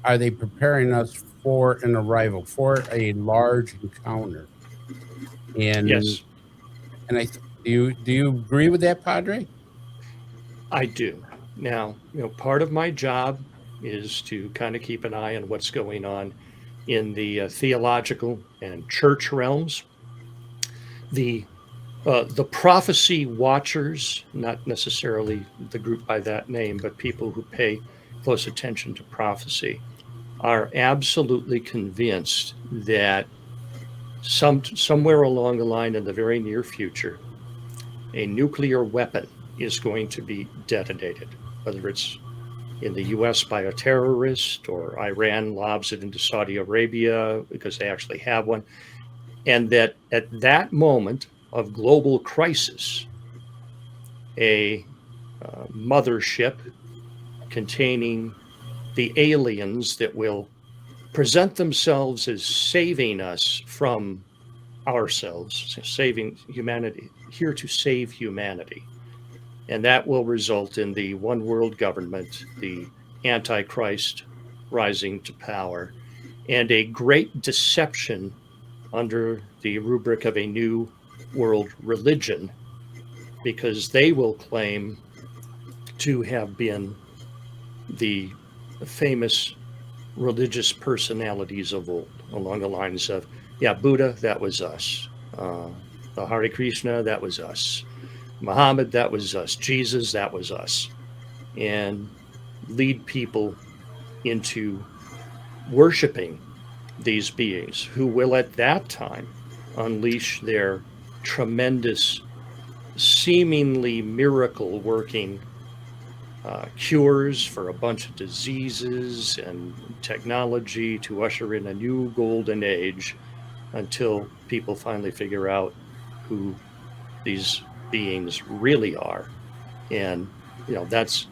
are they preparing us for an arrival, for a large encounter? And Yes, and do you agree with that, Padre? I do. Now, part of my job is to kind of keep an eye on what's going on in the theological and church realms. The prophecy watchers, not necessarily the group by that name, but people who pay close attention to prophecy, are absolutely convinced that somewhere along the line in the very near future, a nuclear weapon is going to be detonated, whether it's in the US by a terrorist or Iran lobs it into Saudi Arabia because they actually have one. And that at that moment of global crisis, a mothership containing the aliens that will present themselves as saving us from ourselves, saving humanity, here to save humanity. And that will result in the one world government, the Antichrist rising to power, and a great deception under the rubric of a new world religion, because they will claim to have been the famous religious personalities of old, along the lines of, yeah, Buddha, that was us. The Hare Krishna, that was us. Muhammad, that was us. Jesus, that was us. And lead people into worshiping these beings who will at that time unleash their tremendous, seemingly miracle working cures for a bunch of diseases and technology to usher in a new golden age until people finally figure out who these beings really are. And, that's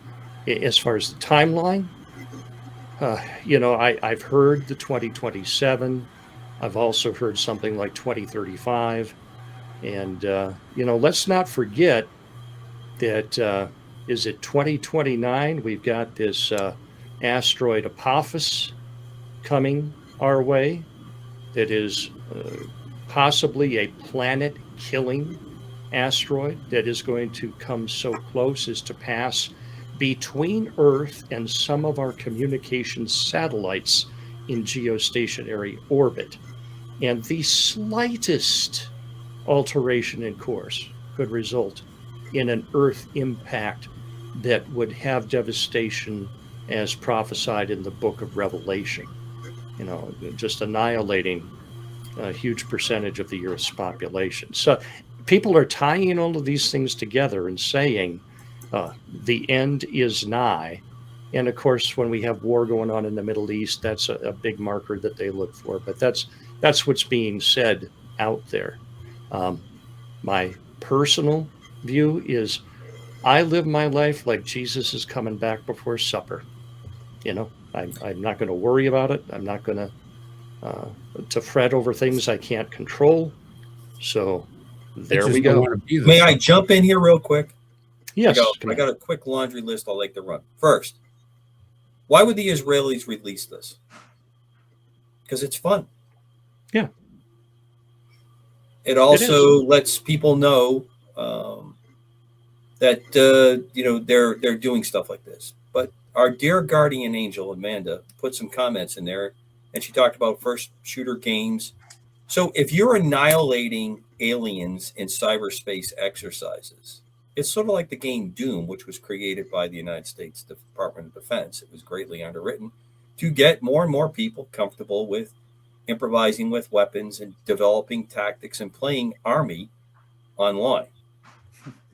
as far as the timeline. I've heard the 2027. I've also heard something like 2035. And, let's not forget that, is it 2029? We've got this asteroid Apophis coming our way that is possibly a planet-killing asteroid that is going to come so close as to pass between Earth and some of our communications satellites in geostationary orbit. And the slightest alteration in course could result in an Earth impact that would have devastation as prophesied in the book of Revelation, just annihilating a huge percentage of the Earth's population. So people are tying all of these things together and saying the end is nigh. And of course, when we have war going on in the Middle East, that's a big marker that they look for. But that's what's being said out there. My personal view is I live my life like Jesus is coming back before supper. I'm not going to worry about it. I'm not going to fret over things I can't control. So there we go. May I jump in here real quick? Yes. I got a quick laundry list I'd like to run. First, why would the Israelis release this? Because it's fun. Yeah. It also lets people know that they're doing stuff like this. But our dear guardian angel Amanda put some comments in there, and she talked about first shooter games. So if you're annihilating aliens in cyberspace exercises, it's sort of like the game Doom, which was created by the United States Department of Defense. It was greatly underwritten to get more and more people comfortable with improvising with weapons and developing tactics and playing army online.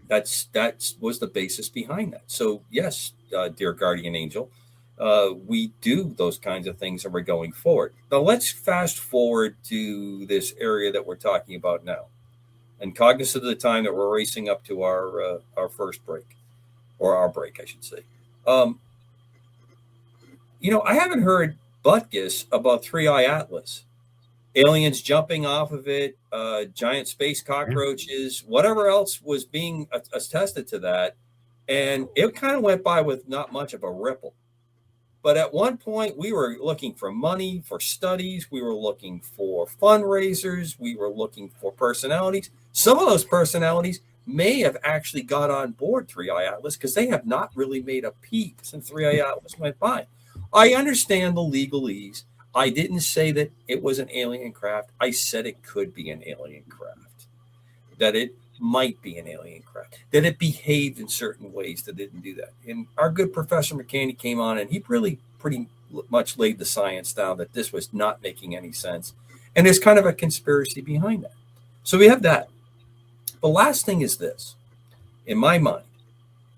That was the basis behind that. So yes, dear guardian angel, we do those kinds of things, and we're going forward. Now let's fast forward to this area that we're talking about now, and cognizant of the time that we're racing up to our first break, or our break, I should say. I haven't heard Butkus about 3-Eye Atlas. Aliens jumping off of it, giant space cockroaches, whatever else was being attested to that. And it kind of went by with not much of a ripple. But at one point, we were looking for money for studies. We were looking for fundraisers. We were looking for personalities. Some of those personalities may have actually got on board 3i Atlas because they have not really made a peep since 3i Atlas went by. I understand the legalese. I didn't say that it was an alien craft. I said it could be an alien craft, that it might be an alien craft, that it behaved in certain ways that didn't do that. And our good Professor McCaney came on and he really pretty much laid the science down that this was not making any sense. And there's kind of a conspiracy behind that. So we have that. The last thing is this, in my mind,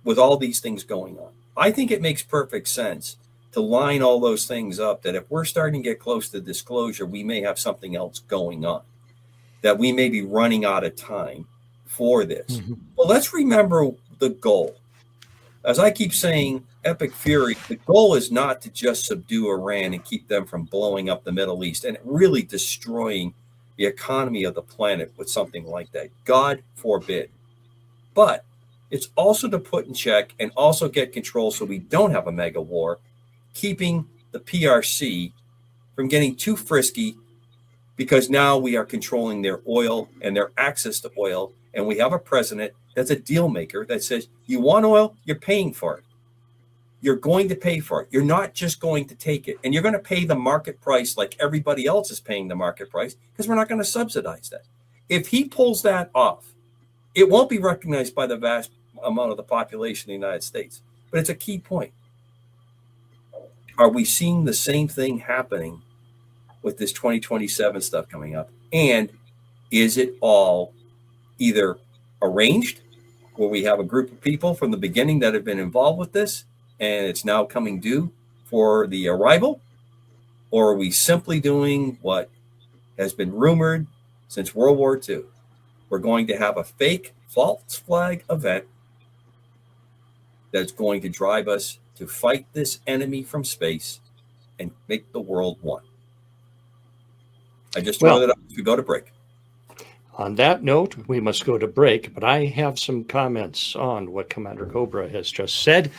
with all these things going on, I think it makes perfect sense to line all those things up, that if we're starting to get close to disclosure, we may have something else going on, that we may be running out of time for this. Well, let's remember the goal. As I keep saying, Epic Fury, the goal is not to just subdue Iran and keep them from blowing up the Middle East and really destroying the economy of the planet with something like that. God forbid. But it's also to put in check and also get control so we don't have a mega war, keeping the PRC from getting too frisky, because now we are controlling their oil and their access to oil. And we have a president that's a deal maker that says, you want oil, you're paying for it. You're going to pay for it. You're not just going to take it. And you're going to pay the market price like everybody else is paying the market price, because we're not going to subsidize that. If he pulls that off, it won't be recognized by the vast amount of the population in the United States. But it's a key point. Are we seeing the same thing happening with this 2027 stuff coming up? And is it all either arranged, where we have a group of people from the beginning that have been involved with this and it's now coming due for the arrival? Or are we simply doing what has been rumored since World War II? We're going to have a fake false flag event that's going to drive us to fight this enemy from space and make the world one. I just throw that up as we go to break. On that note, we must go to break, but I have some comments on what Commander Cobra has just said.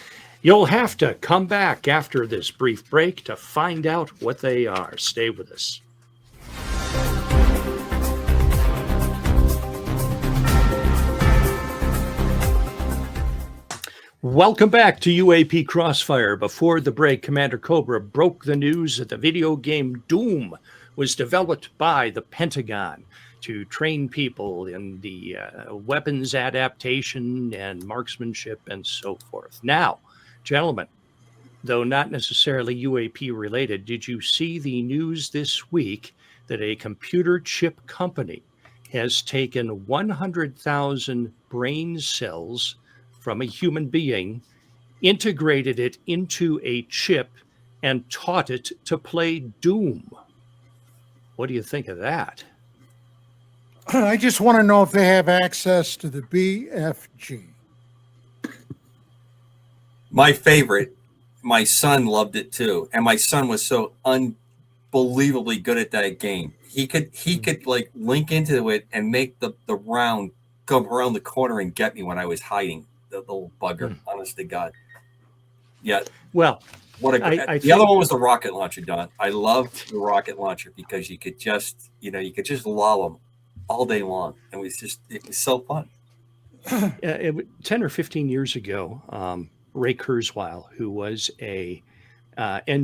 You'll have to come back after this brief break to find out what they are. Stay with us. Welcome back to UAP Crossfire. Before the break, Commander Cobra broke the news that the video game Doom was developed by the Pentagon to train people in the weapons adaptation and marksmanship and so forth. Now, gentlemen, though not necessarily UAP related, did you see the news this week that a computer chip company has taken 100,000 brain cells from a human being, integrated it into a chip, and taught it to play Doom? What do you think of that? I just want to know if they have access to the BFG. My favorite, my son loved it too. And my son was so unbelievably good at that game. He could like link into it and make the round come around the corner and get me when I was hiding. The little bugger, honest to God. Yeah. Well, what the other one was the rocket launcher, Don. I loved the rocket launcher because you could just lob them all day long. And it was so fun. 10 or 15 years ago, Ray Kurzweil, who was a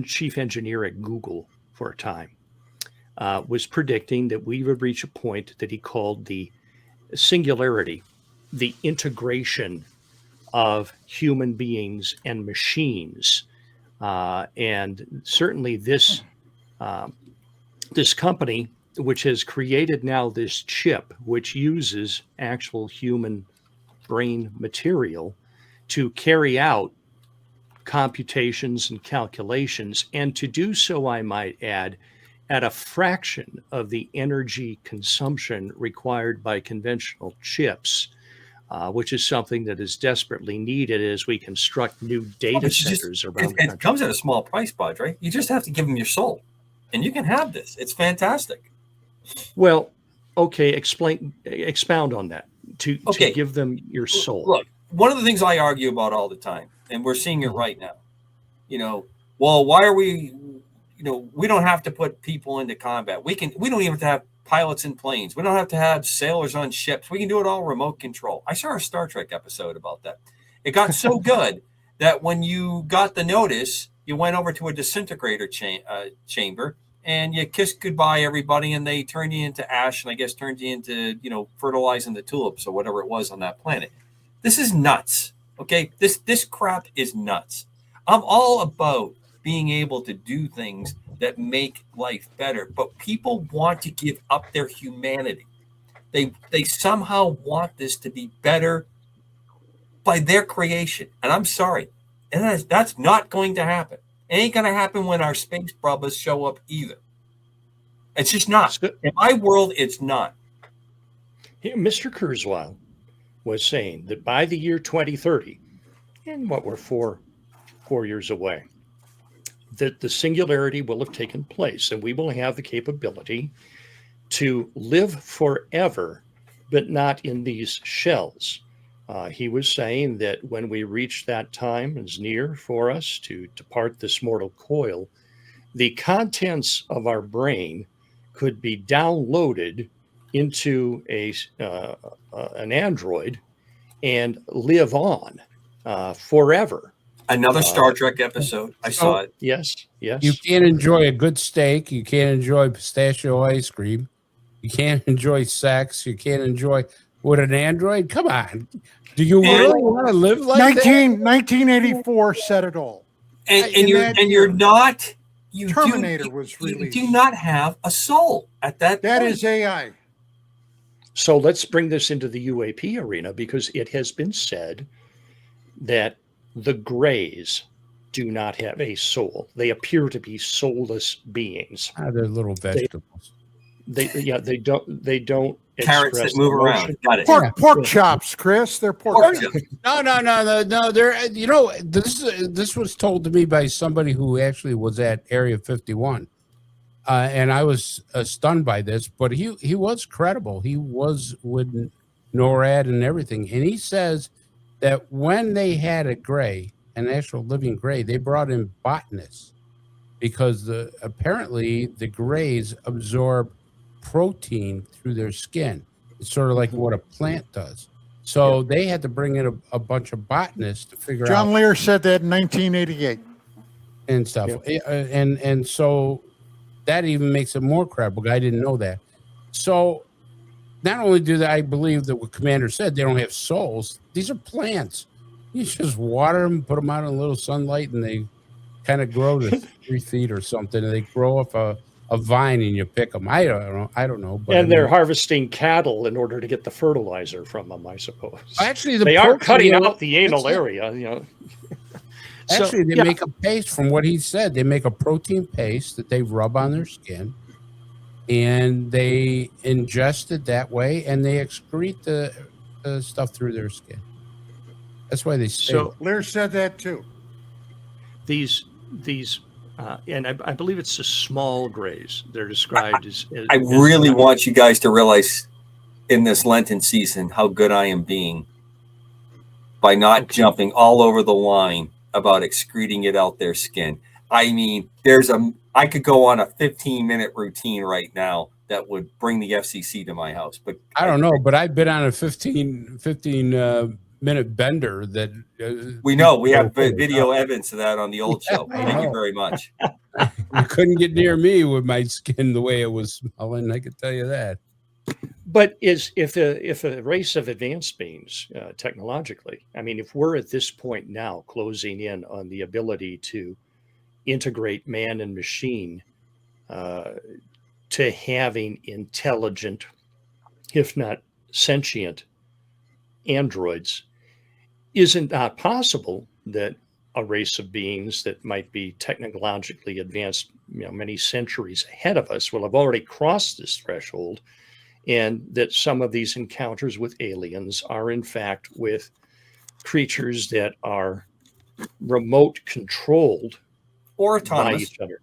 chief engineer at Google for a time, was predicting that we would reach a point that he called the singularity, the integration of human beings and machines. And certainly this company, which has created now this chip, which uses actual human brain material to carry out computations and calculations, and to do so, I might add, at a fraction of the energy consumption required by conventional chips, which is something that is desperately needed as we construct new data centers around the country. It comes at a small price, Bud, right? You just have to give them your soul, and you can have this. It's fantastic. Well, okay, expound on that. To give them your soul. Look, one of the things I argue about all the time, and we're seeing it right now, well, why are we, we don't have to put people into combat. We don't even have to have pilots in planes. We don't have to have sailors on ships. We can do it all remote control. I saw a Star Trek episode about that. It got so good that when you got the notice, you went over to a disintegrator chamber and you kissed goodbye everybody, and they turned you into ash, and I guess turned you into, fertilizing the tulips or whatever it was on that planet. This is nuts. Okay. This crap is nuts. I'm all about being able to do things that make life better, but people want to give up their humanity. They somehow want this to be better by their creation. And I'm sorry. And that's not going to happen. It ain't going to happen when our space brothers show up either. It's just not. In my world, it's not. Here, Mr. Kurzweil was saying that by the year 2030, and what we're four years away, that the singularity will have taken place and we will have the capability to live forever, but not in these shells. He was saying that when we reach that time is near for us to depart this mortal coil, the contents of our brain could be downloaded into an android and live on forever. Another Star Trek episode. I saw it. Yes. You can't enjoy a good steak. You can't enjoy pistachio ice cream. You can't enjoy sex. You can't enjoy with an android. Come on. Do you really want to live like that? 1984 said it all. And you're not. Terminator was released. You do not have a soul at that point. That is AI. So let's bring this into the UAP arena, because it has been said that the Greys do not have a soul. They appear to be soulless beings. They're little vegetables. They don't Carrots that move around. Got it. Pork chops, Chris. They're pork chops. No. They're this was told to me by somebody who actually was at Area 51, and I was stunned by this. But he was credible. He was with NORAD and everything, and he says that when they had a gray, an actual living gray, they brought in botanists because apparently the grays absorb protein through their skin. It's sort of like what a plant does. So they had to bring in a bunch of botanists to figure out. John Lear said that in 1988. And stuff. And so that even makes it more credible. I didn't know that. So not only do I believe that what Commander said, they don't have souls. These are plants. You just water them, put them out in a little sunlight, and they kind of grow to 3 feet or something. And they grow up a vine, and you pick them. I don't know. But and they're harvesting cattle in order to get the fertilizer from them, I suppose. Actually, they are cutting out the anal area. Actually, they make a paste. From what he said, they make a protein paste that they rub on their skin, and they ingest it that way, and they excrete the stuff through their skin. That's why they stay. So Lear said that too. These and I believe it's the small grays. They're described as I really want you guys to realize in this Lenten season how good I am being by not jumping all over the line about excreting it out their skin. I mean, I could go on a 15-minute routine right now that would bring the FCC to my house. But I don't know, but I've been on a 15 minute bender that we know. We have video evidence of that on the old show. Thank you very much. You couldn't get near me with my skin the way it was smelling, I could tell you that. But if a race of advanced beings technologically, I mean, if we're at this point now closing in on the ability to integrate man and machine to having intelligent, if not sentient, androids, isn't that possible that a race of beings that might be technologically advanced, many centuries ahead of us will have already crossed this threshold, and that some of these encounters with aliens are in fact with creatures that are remote controlled or autonomous by each other?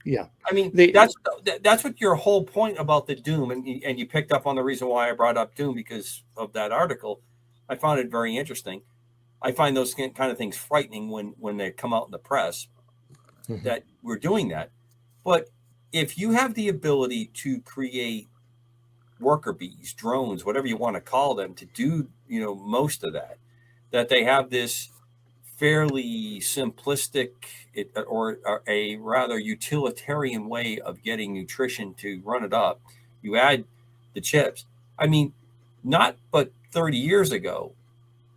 Yeah, I mean, that's what your whole point about the Doom, and you picked up on the reason why I brought up Doom because of that article. I found it very interesting. I find those kind of things frightening when they come out in the press. that we're doing that. But if you have the ability to create worker bees, drones, whatever you want to call them, to do, most of that they have this fairly simplistic or a rather utilitarian way of getting nutrition to run it up. You add the chips. I mean, not but 30 years ago,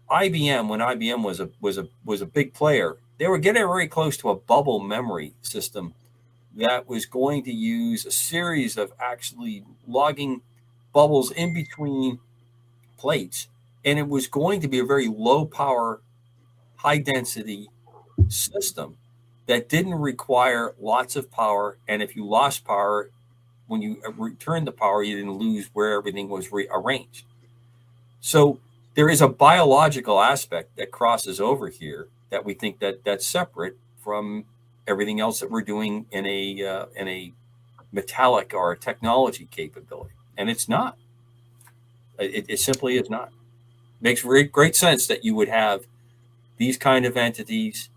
IBM, when IBM was a big player, they were getting very close to a bubble memory system that was going to use a series of actually logging bubbles in between plates, and it was going to be a very low power, high density system that didn't require lots of power. And if you lost power, when you returned the power, you didn't lose where everything was rearranged. So there is a biological aspect that crosses over here that we think that's separate from everything else that we're doing in a metallic or a technology capability. And it's not. It simply is not. Makes great sense that you would have these kind of entities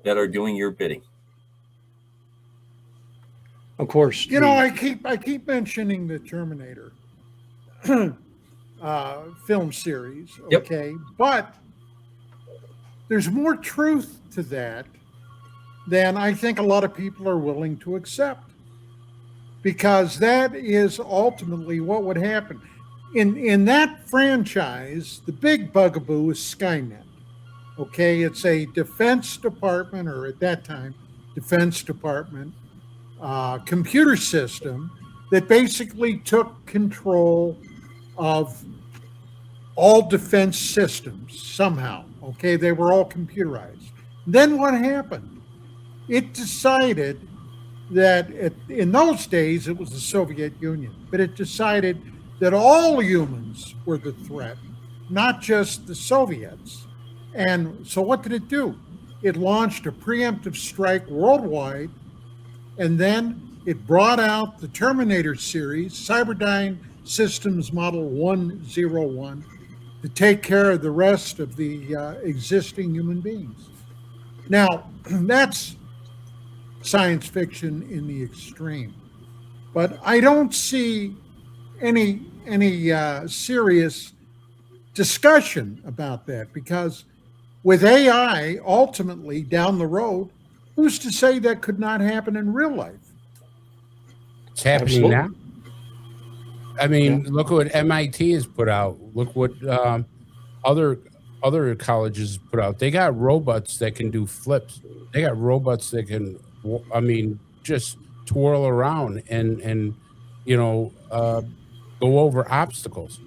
that are doing your bidding. Of course. I keep mentioning the Terminator film series, okay? Yep. But there's more truth to that than I think a lot of people are willing to accept, because that is ultimately what would happen. In that franchise, the big bugaboo is Skynet. Okay, it's a Defense Department, or at that time, Defense Department computer system that basically took control of all defense systems somehow. Okay, they were all computerized. Then what happened? It decided that in those days it was the Soviet Union, but it decided that all humans were the threat, not just the Soviets. And so what did it do? It launched a preemptive strike worldwide, and then it brought out the Terminator series, Cyberdyne Systems Model 101, to take care of the rest of the existing human beings. Now, that's science fiction in the extreme, but I don't see any serious discussion about that, because with AI, ultimately down the road, who's to say that could not happen in real life? It's happening now. I mean, look what MIT has put out. Look what other colleges put out. They got robots that can do flips. They got robots that can, just twirl around and go over obstacles.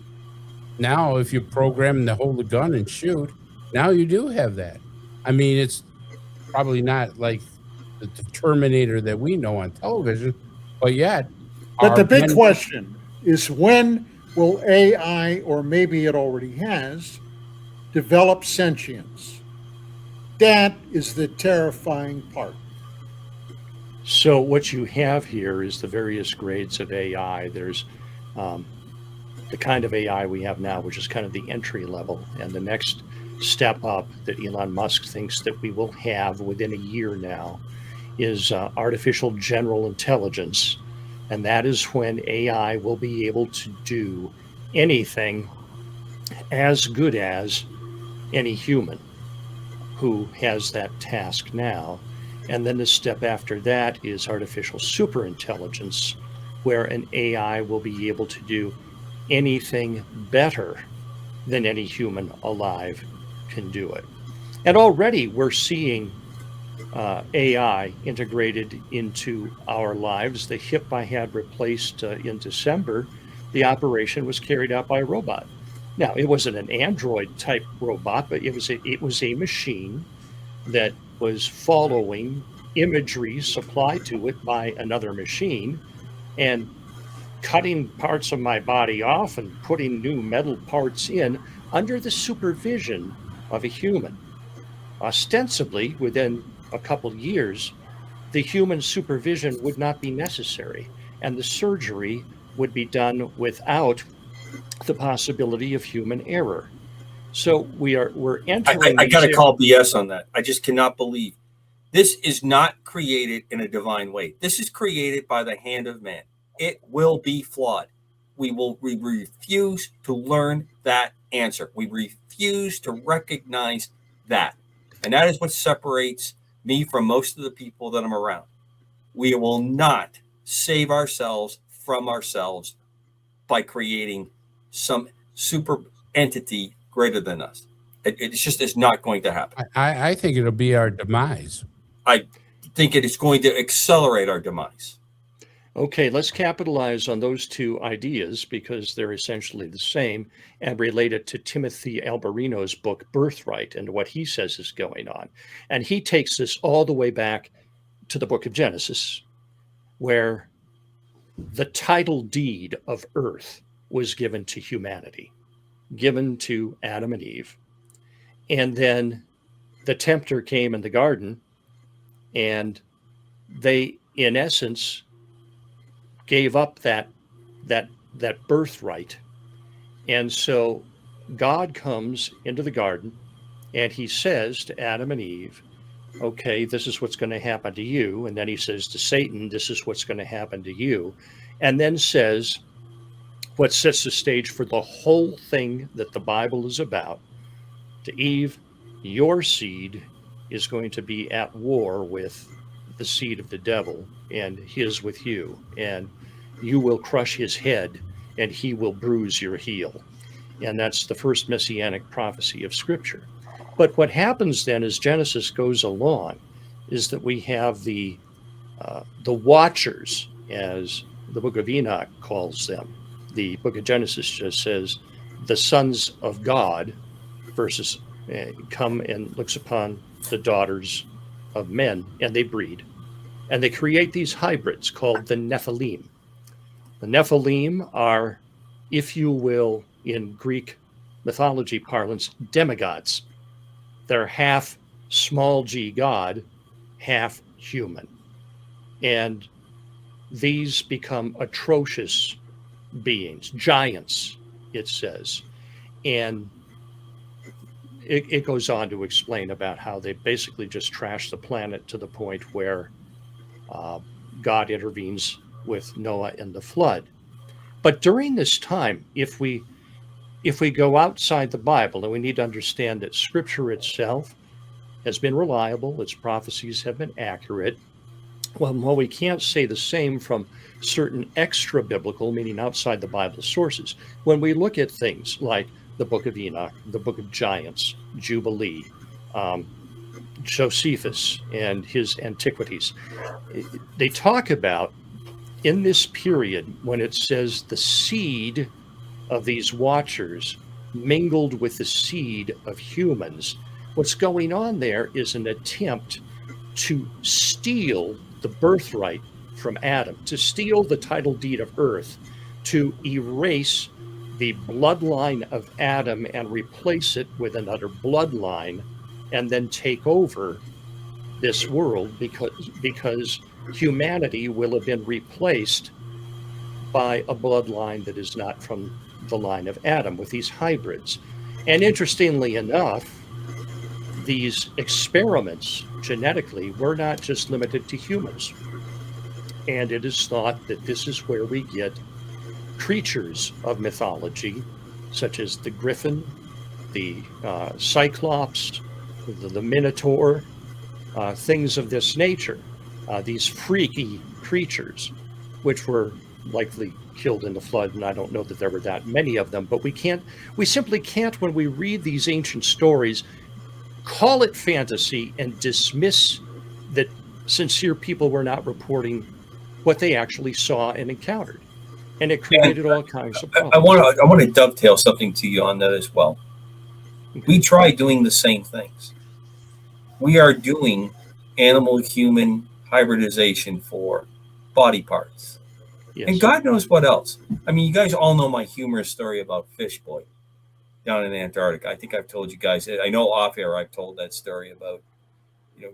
Now, if you program them to hold a gun and shoot, now you do have that. I mean, it's probably not like the Terminator that we know on television, but yet. But the big question is, when will AI, or maybe it already has, develop sentience? That is the terrifying part. So what you have here is the various grades of AI. There's the kind of AI we have now, which is kind of the entry level, and the next step up that Elon Musk thinks that we will have within a year now is artificial general intelligence. And that is when AI will be able to do anything as good as any human who has that task now. And then the step after that is artificial superintelligence, where an AI will be able to do anything better than any human alive can do it. And already we're seeing AI integrated into our lives. The hip I had replaced in December, the operation was carried out by a robot. Now, it wasn't an Android type robot, but it was a machine that was following imagery supplied to it by another machine and cutting parts of my body off and putting new metal parts in under the supervision of a human. Ostensibly, within a couple of years, the human supervision would not be necessary, and the surgery would be done without the possibility of human error. So we're entering. I got to call BS on that. I just cannot believe This is not created in a divine way. This is created by the hand of man. It will be flawed. We refuse to learn that answer. We refuse to recognize that. And that is what separates me from most of the people that I'm around. We will not save ourselves from ourselves by creating some super entity greater than us. It just is not going to happen. I think it'll be our demise. I think it is going to accelerate our demise. Okay, let's capitalize on those two ideas because they're essentially the same and related to Timothy Alberino's book, Birthright, and what he says is going on. And he takes this all the way back to the book of Genesis, where the title deed of earth was given to humanity, given to Adam and Eve. And then the tempter came in the garden, and they, in essence, gave up that birthright. And so God comes into the garden and he says to Adam and Eve, okay, this is what's going to happen to you. And then he says to Satan, this is what's going to happen to you. And then says what sets the stage for the whole thing that the Bible is about. To Eve, your seed is going to be at war with the seed of the devil, and his with you, and you will crush his head and he will bruise your heel. And that's the first messianic prophecy of Scripture. But what happens then as Genesis goes along is that we have the watchers, as the book of Enoch calls them. The book of Genesis just says the sons of God versus come and looks upon the daughters of men, and they breed. And they create these hybrids called the Nephilim. The Nephilim are, if you will, in Greek mythology parlance, demigods. They're half small g God, half human. And these become atrocious beings, giants, it says. And it goes on to explain about how they basically just trash the planet to the point where God intervenes with Noah and the flood. But during this time, if we go outside the Bible, and we need to understand that Scripture itself has been reliable, its prophecies have been accurate. Well, we can't say the same from certain extra biblical, meaning outside the Bible sources. When we look at things like the book of Enoch, the book of Giants, Jubilee, Josephus and his Antiquities, they talk about in this period when it says the seed of these watchers mingled with the seed of humans. What's going on there is an attempt to steal the birthright from Adam, to steal the title deed of earth, to erase the bloodline of Adam and replace it with another bloodline, and then take over this world because humanity will have been replaced by a bloodline that is not from the line of Adam, with these hybrids. And interestingly enough, these experiments genetically were not just limited to humans. And it is thought that this is where we get creatures of mythology, such as the griffin, the cyclops, the minotaur, things of this nature, these freaky creatures, which were likely killed in the flood, and I don't know that there were that many of them, but we simply can't, when we read these ancient stories, call it fantasy and dismiss that sincere people were not reporting what they actually saw and encountered. And it created all kinds of problems. I want to dovetail something to you on that as well. We try doing the same things. We are doing animal-human hybridization for body parts. Yes. And God knows what else. I mean, you guys all know my humorous story about Fish Boy down in Antarctica. I think I've told you guys. I know off air I've told that story about,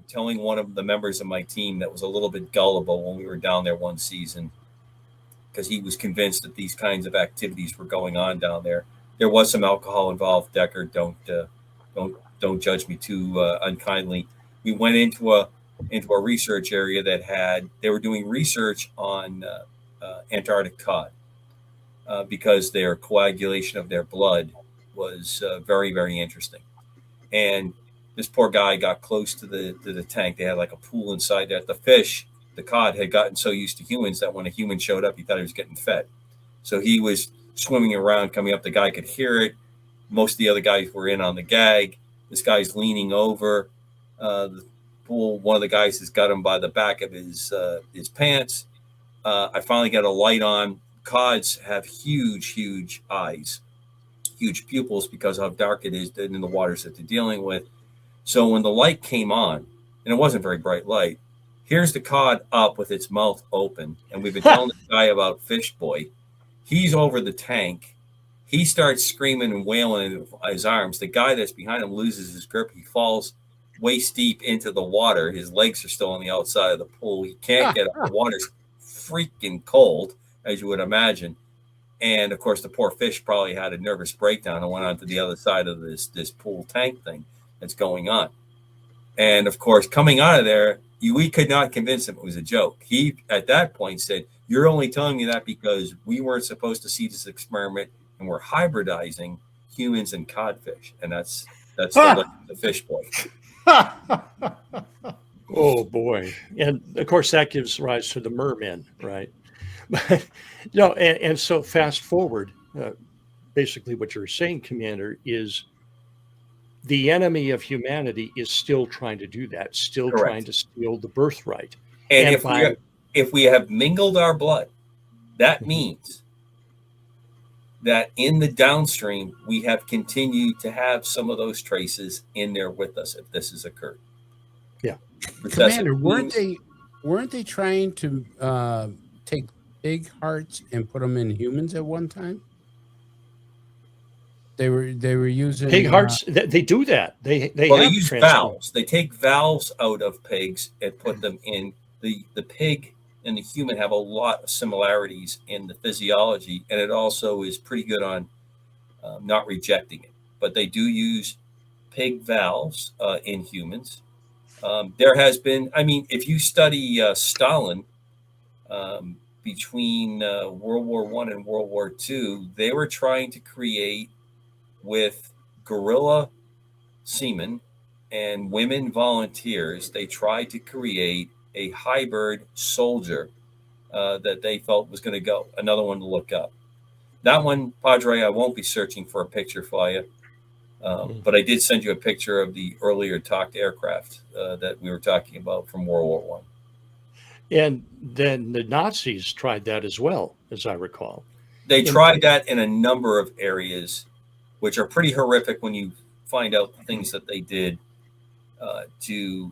telling one of the members of my team that was a little bit gullible when we were down there one season, because he was convinced that these kinds of activities were going on down there. There was some alcohol involved. Decker, don't judge me too unkindly. We went into a into a research area they were doing research on Antarctic cod because their coagulation of their blood was very, very interesting. And this poor guy got close to the tank. They had like a pool inside there. The cod had gotten so used to humans that when a human showed up, he thought he was getting fed. So he was swimming around, coming up. The guy could hear it. Most of the other guys were in on the gag. This guy's leaning over the pool. One of the guys has got him by the back of his pants. I finally got a light on. Cods have huge eyes, huge pupils because of how dark it is in the waters that they're dealing with. So when the light came on, and it wasn't very bright light, here's the cod up with its mouth open. And we've been telling this guy about Fish Boy. He's over the tank. He starts screaming and wailing in his arms. The guy that's behind him loses his grip. He falls waist deep into the water. His legs are still on the outside of the pool. He can't get up. The water's freaking cold, as you would imagine. And of course, the poor fish probably had a nervous breakdown and went on to the other side of this pool tank thing that's going on. And of course, coming out of there, we could not convince him it was a joke. He, at that point, said, "You're only telling me that because we weren't supposed to see this experiment, and we're hybridizing humans and codfish." And that's the Fish Boy. Oh boy! And of course, that gives rise to the mermen, right? But no, and so fast forward. Basically, what you're saying, Commander, is the enemy of humanity is still trying to do that, still Correct. trying to steal the birthright. And if we have mingled our blood, that means that in the downstream, we have continued to have some of those traces in there with us if this has occurred. Yeah. Commander, weren't they trying to take pig hearts and put them in humans at one time? They were using Pig hearts. They do that. They use valves. They take valves out of pigs and put them in. The pig and the human have a lot of similarities in the physiology, and it also is pretty good on not rejecting it. But they do use pig valves in humans. There has been, if you study Stalin between World War I and World War II, they were trying to create, with guerrilla seamen and women volunteers, they tried to create a hybrid soldier that they felt was going to go. Another one to look up. That one, Padre, I won't be searching for a picture for you. But I did send you a picture of the earlier talked aircraft that we were talking about from World War I. And then the Nazis tried that as well, as I recall. They tried that in a number of areas, which are pretty horrific when you find out the things that they did to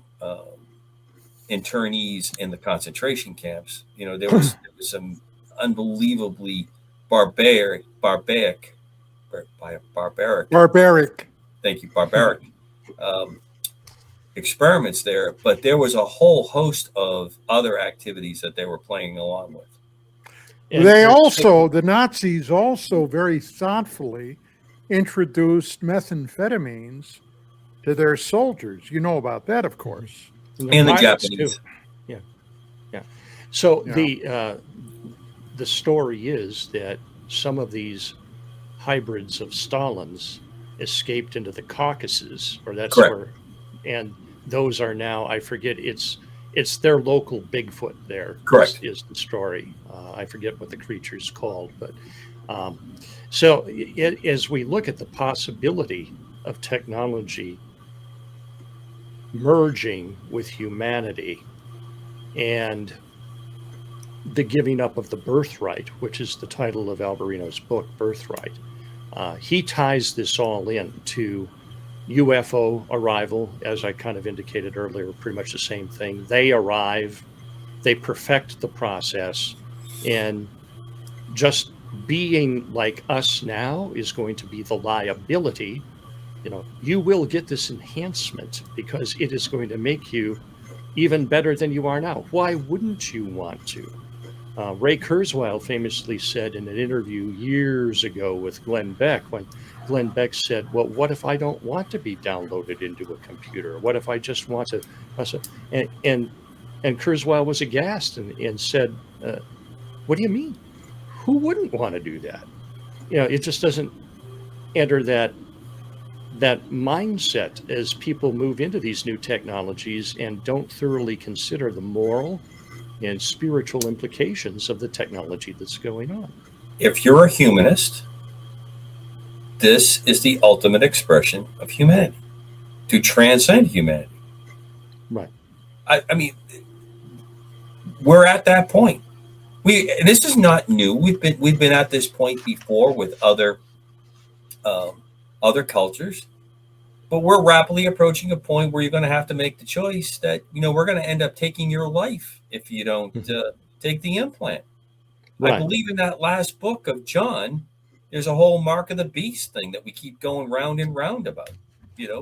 internees in the concentration camps. There was some unbelievably barbaric. Thank you, barbaric experiments there, but there was a whole host of other activities that they were playing along with. And the Nazis also very thoughtfully introduced methamphetamines to their soldiers. You know about that, of course. And the pilots, Japanese. too. Yeah. So Yeah. the story is that some of these hybrids of Stalin's escaped into the Caucasus, or that's Correct. where, and those are now, I forget, it's their local Bigfoot there. Correct. Is the story. I forget what the creature's called, but so as we look at the possibility of technology merging with humanity and the giving up of the birthright, which is the title of Alberino's book, Birthright, he ties this all in to UFO arrival, as I kind of indicated earlier, pretty much the same thing. They arrive, they perfect the process, and just being like us now is going to be the liability. You will get this enhancement because it is going to make you even better than you are now. Why wouldn't you want to? Ray Kurzweil famously said in an interview years ago with Glenn Beck, when Glenn Beck said, well, what if I don't want to be downloaded into a computer? What if I just want to? And Kurzweil was aghast and said, what do you mean? Who wouldn't want to do that? It just doesn't enter that mindset as people move into these new technologies and don't thoroughly consider the moral and spiritual implications of the technology that's going on. If you're a humanist, this is the ultimate expression of humanity, to transcend humanity. Right. I mean, we're at that point. This is not new. We've been at this point before with other cultures, but we're rapidly approaching a point where you're going to have to make the choice that we're going to end up taking your life if you don't take the implant. Right. I believe in that last book of John, there's a whole mark of the beast thing that we keep going round and round about.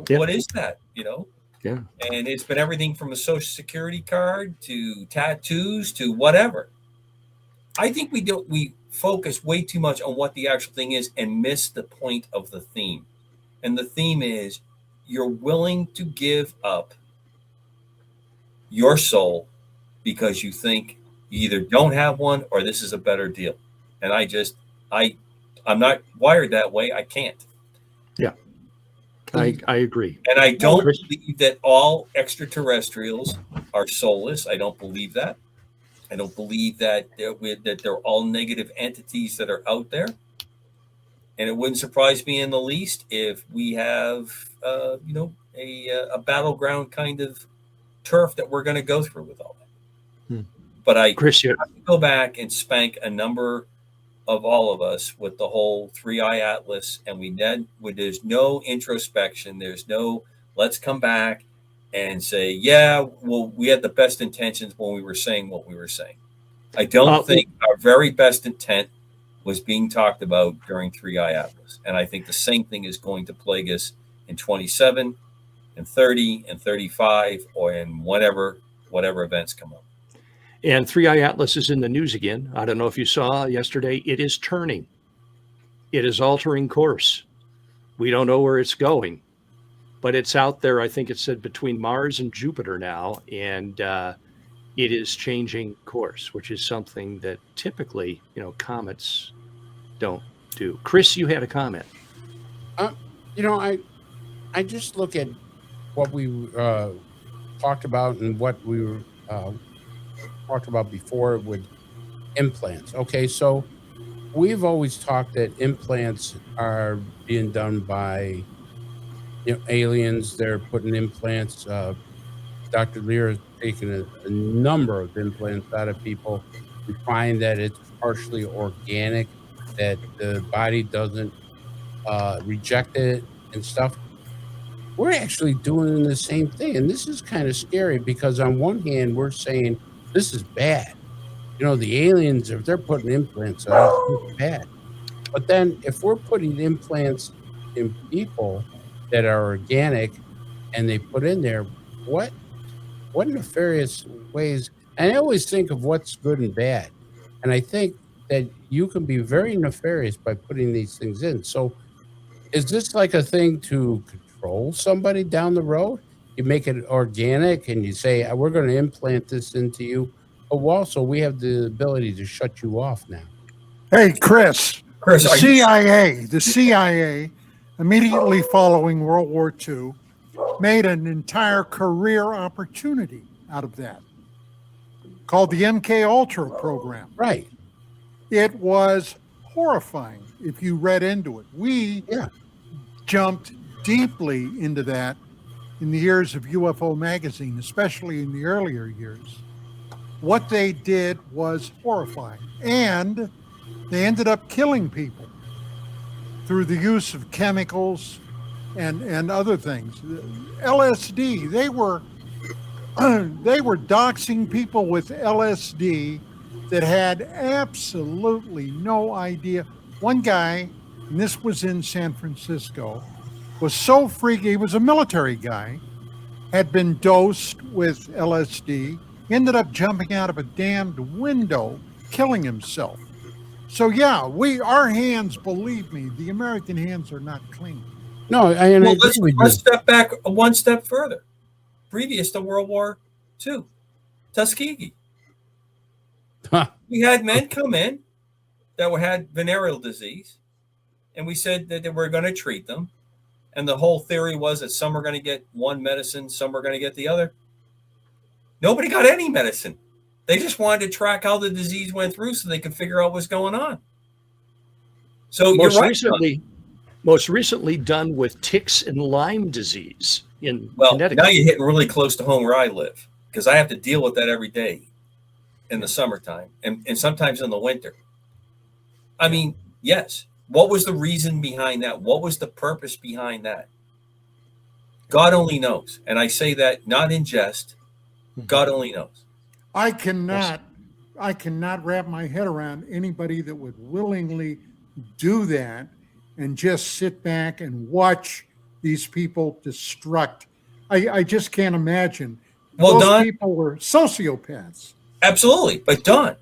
What is that? Yeah. And it's been everything from a social security card to tattoos to whatever. I think we focus way too much on what the actual thing is and miss the point of the theme. And the theme is you're willing to give up your soul because you think you either don't have one or this is a better deal. And I'm not wired that way. I can't. Yeah. I agree. And I don't believe that all extraterrestrials are soulless. I don't believe that. I don't believe that they're all negative entities that are out there. And it wouldn't surprise me in the least if we have, a battleground kind of turf that we're going to go through with all that. But I have to go back and spank a number of all of us with the whole 3-Eye Atlas, and there's no introspection. There's no let's come back and say, yeah, well, we had the best intentions when we were saying what we were saying. I don't think our very best intent was being talked about during 3-Eye Atlas. And I think the same thing is going to plague us in 27 and 30 and 35 or in whatever events come up. And 3-Eye Atlas is in the news again. I don't know if you saw yesterday. It is turning. It is altering course. We don't know where it's going, but it's out there. I think it said between Mars and Jupiter now, and it is changing course, which is something that typically, comets don't do. Chris, you had a comment. I just look at what we talked about and what we were talked about before with implants. Okay, so we've always talked that implants are being done by aliens. They're putting implants. Dr. Lear has taken a number of implants out of people. We find that it's partially organic, that the body doesn't reject it and stuff. We're actually doing the same thing. And this is kind of scary because on one hand, we're saying this is bad. The aliens, if they're putting implants on, it's bad. But then if we're putting implants in people that are organic and they put in there, what nefarious ways? And I always think of what's good and bad. And I think that you can be very nefarious by putting these things in. So is this like a thing to control somebody down the road? You make it organic and you say, we're going to implant this into you. But also we have the ability to shut you off now. Hey, Chris, the CIA, immediately following World War II, made an entire career opportunity out of that, called the MK Ultra program. Right. It was horrifying if you read into it. We jumped deeply into that in the years of UFO magazine, especially in the earlier years. What they did was horrifying, and they ended up killing people through the use of chemicals and other things. LSD, they were doxing people with LSD that had absolutely no idea. One guy, and this was in San Francisco, was so freaky. He was a military guy, had been dosed with LSD, ended up jumping out of a damned window killing himself. So yeah, our hands, believe me, the American hands are not clean. No, let's step back one step further. Previous to World War II, Tuskegee. We had men come in that had venereal disease, and we said that we're going to treat them. And the whole theory was that some are going to get one medicine, some are going to get the other. Nobody got any medicine. They just wanted to track how the disease went through so they could figure out what's going on. So most recently done with ticks and Lyme disease in Connecticut. Now you're hitting really close to home where I live, because I have to deal with that every day in the summertime and sometimes in the winter. I mean, yes. What was the reason behind that? What was the purpose behind that? God only knows. And I say that not in jest. God only knows. I cannot wrap my head around anybody that would willingly do that and just sit back and watch these people destruct. I just can't imagine. Well, those Don, people were sociopaths. Absolutely. But Don,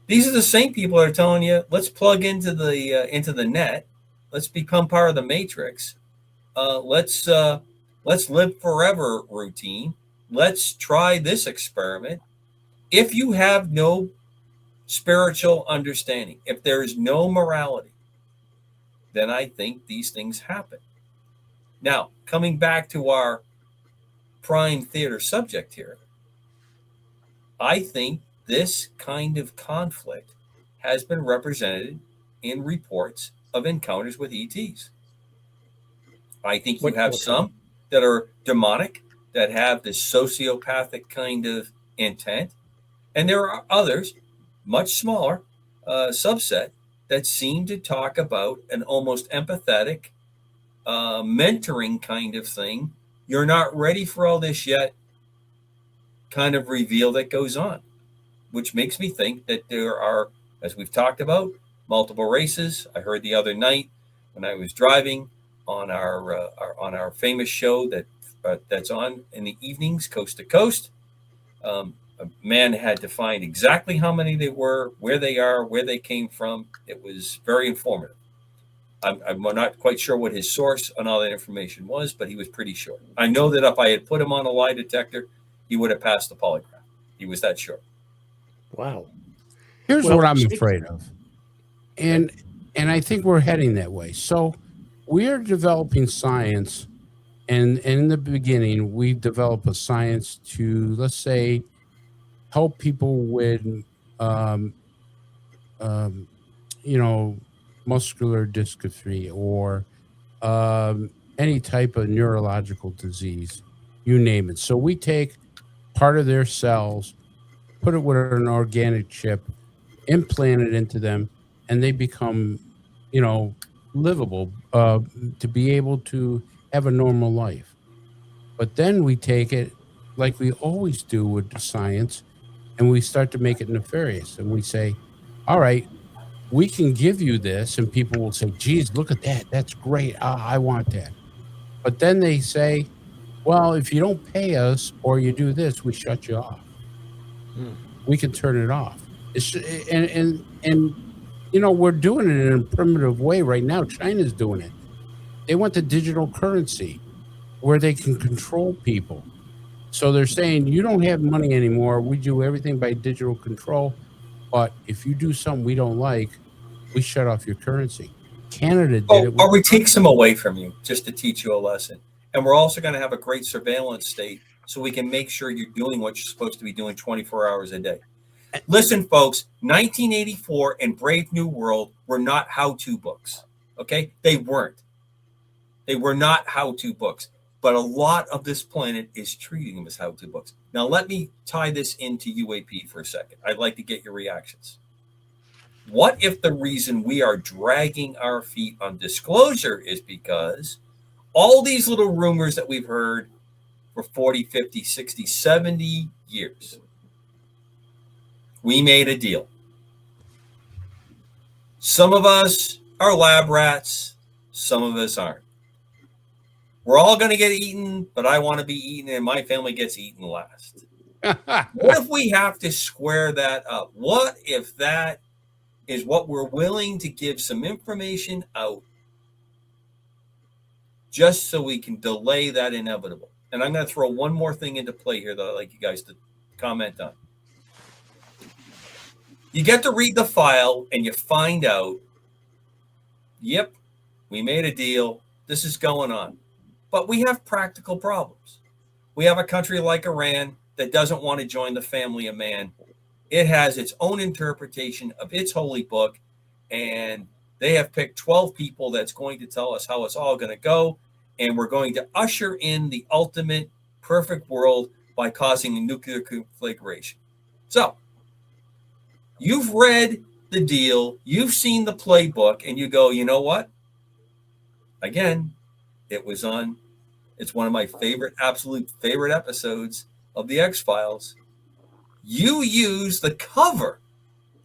these are the same people that are telling you, let's plug into the net. Let's become part of the matrix. Let's live forever routine. Let's try this experiment. If you have no spiritual understanding, if there is no morality, then I think these things happen. Now, coming back to our prime theater subject here, I think this kind of conflict has been represented in reports of encounters with ETs. I think you have some that are demonic, that have this sociopathic kind of intent. And there are others, much smaller subset, that seem to talk about an almost empathetic, mentoring kind of thing. You're not ready for all this yet kind of reveal that goes on, which makes me think that there are, as we've talked about, multiple races. I heard the other night when I was driving on our famous show that's on in the evenings, coast to coast. A man had to find exactly how many they were, where they are, where they came from. It was very informative. I'm not quite sure what his source on all that information was, but he was pretty sure. I know that if I had put him on a lie detector, he would have passed the polygraph. He was that sure. Wow. Here's what I'm afraid of. And I think we're heading that way. So we're developing science, and in the beginning, we develop a science to, let's say, help people with, muscular dystrophy or any type of neurological disease, you name it. So we take part of their cells, put it with an organic chip, implant it into them, and they become, livable to be able to have a normal life. But then we take it like we always do with science, and we start to make it nefarious. And we say, all right, we can give you this. And people will say, geez, look at that. That's great. I want that. But then they say, well, if you don't pay us or you do this, we shut you off. We can turn it off. We're doing it in a primitive way right now. China's doing it. They want the digital currency where they can control people. So they're saying, you don't have money anymore. We do everything by digital control. But if you do something we don't like, we shut off your currency. Canada did it. Or we take some away from you just to teach you a lesson. And we're also going to have a great surveillance state so we can make sure you're doing what you're supposed to be doing 24 hours a day. Listen, folks, 1984 and Brave New World were not how-to books, okay? They weren't. They were not how-to books. But a lot of this planet is treating them as how-to books. Now, let me tie this into UAP for a second. I'd like to get your reactions. What if the reason we are dragging our feet on disclosure is because all these little rumors that we've heard for 40, 50, 60, 70 years, we made a deal. Some of us are lab rats. Some of us aren't. We're all going to get eaten, but I want to be eaten, and my family gets eaten last. What if we have to square that up? What if that is what we're willing to give some information out just so we can delay that inevitable? And I'm going to throw one more thing into play here that I'd like you guys to comment on. You get to read the file and you find out, yep, we made a deal. This is going on. But we have practical problems. We have a country like Iran that doesn't want to join the family of man. It has its own interpretation of its holy book, and they have picked 12 people that's going to tell us how it's all going to go, and we're going to usher in the ultimate perfect world by causing a nuclear conflagration. So, you've read the deal, you've seen the playbook, and you go, you know what? Again, it's one of my absolute favorite episodes of the X-Files. You use the cover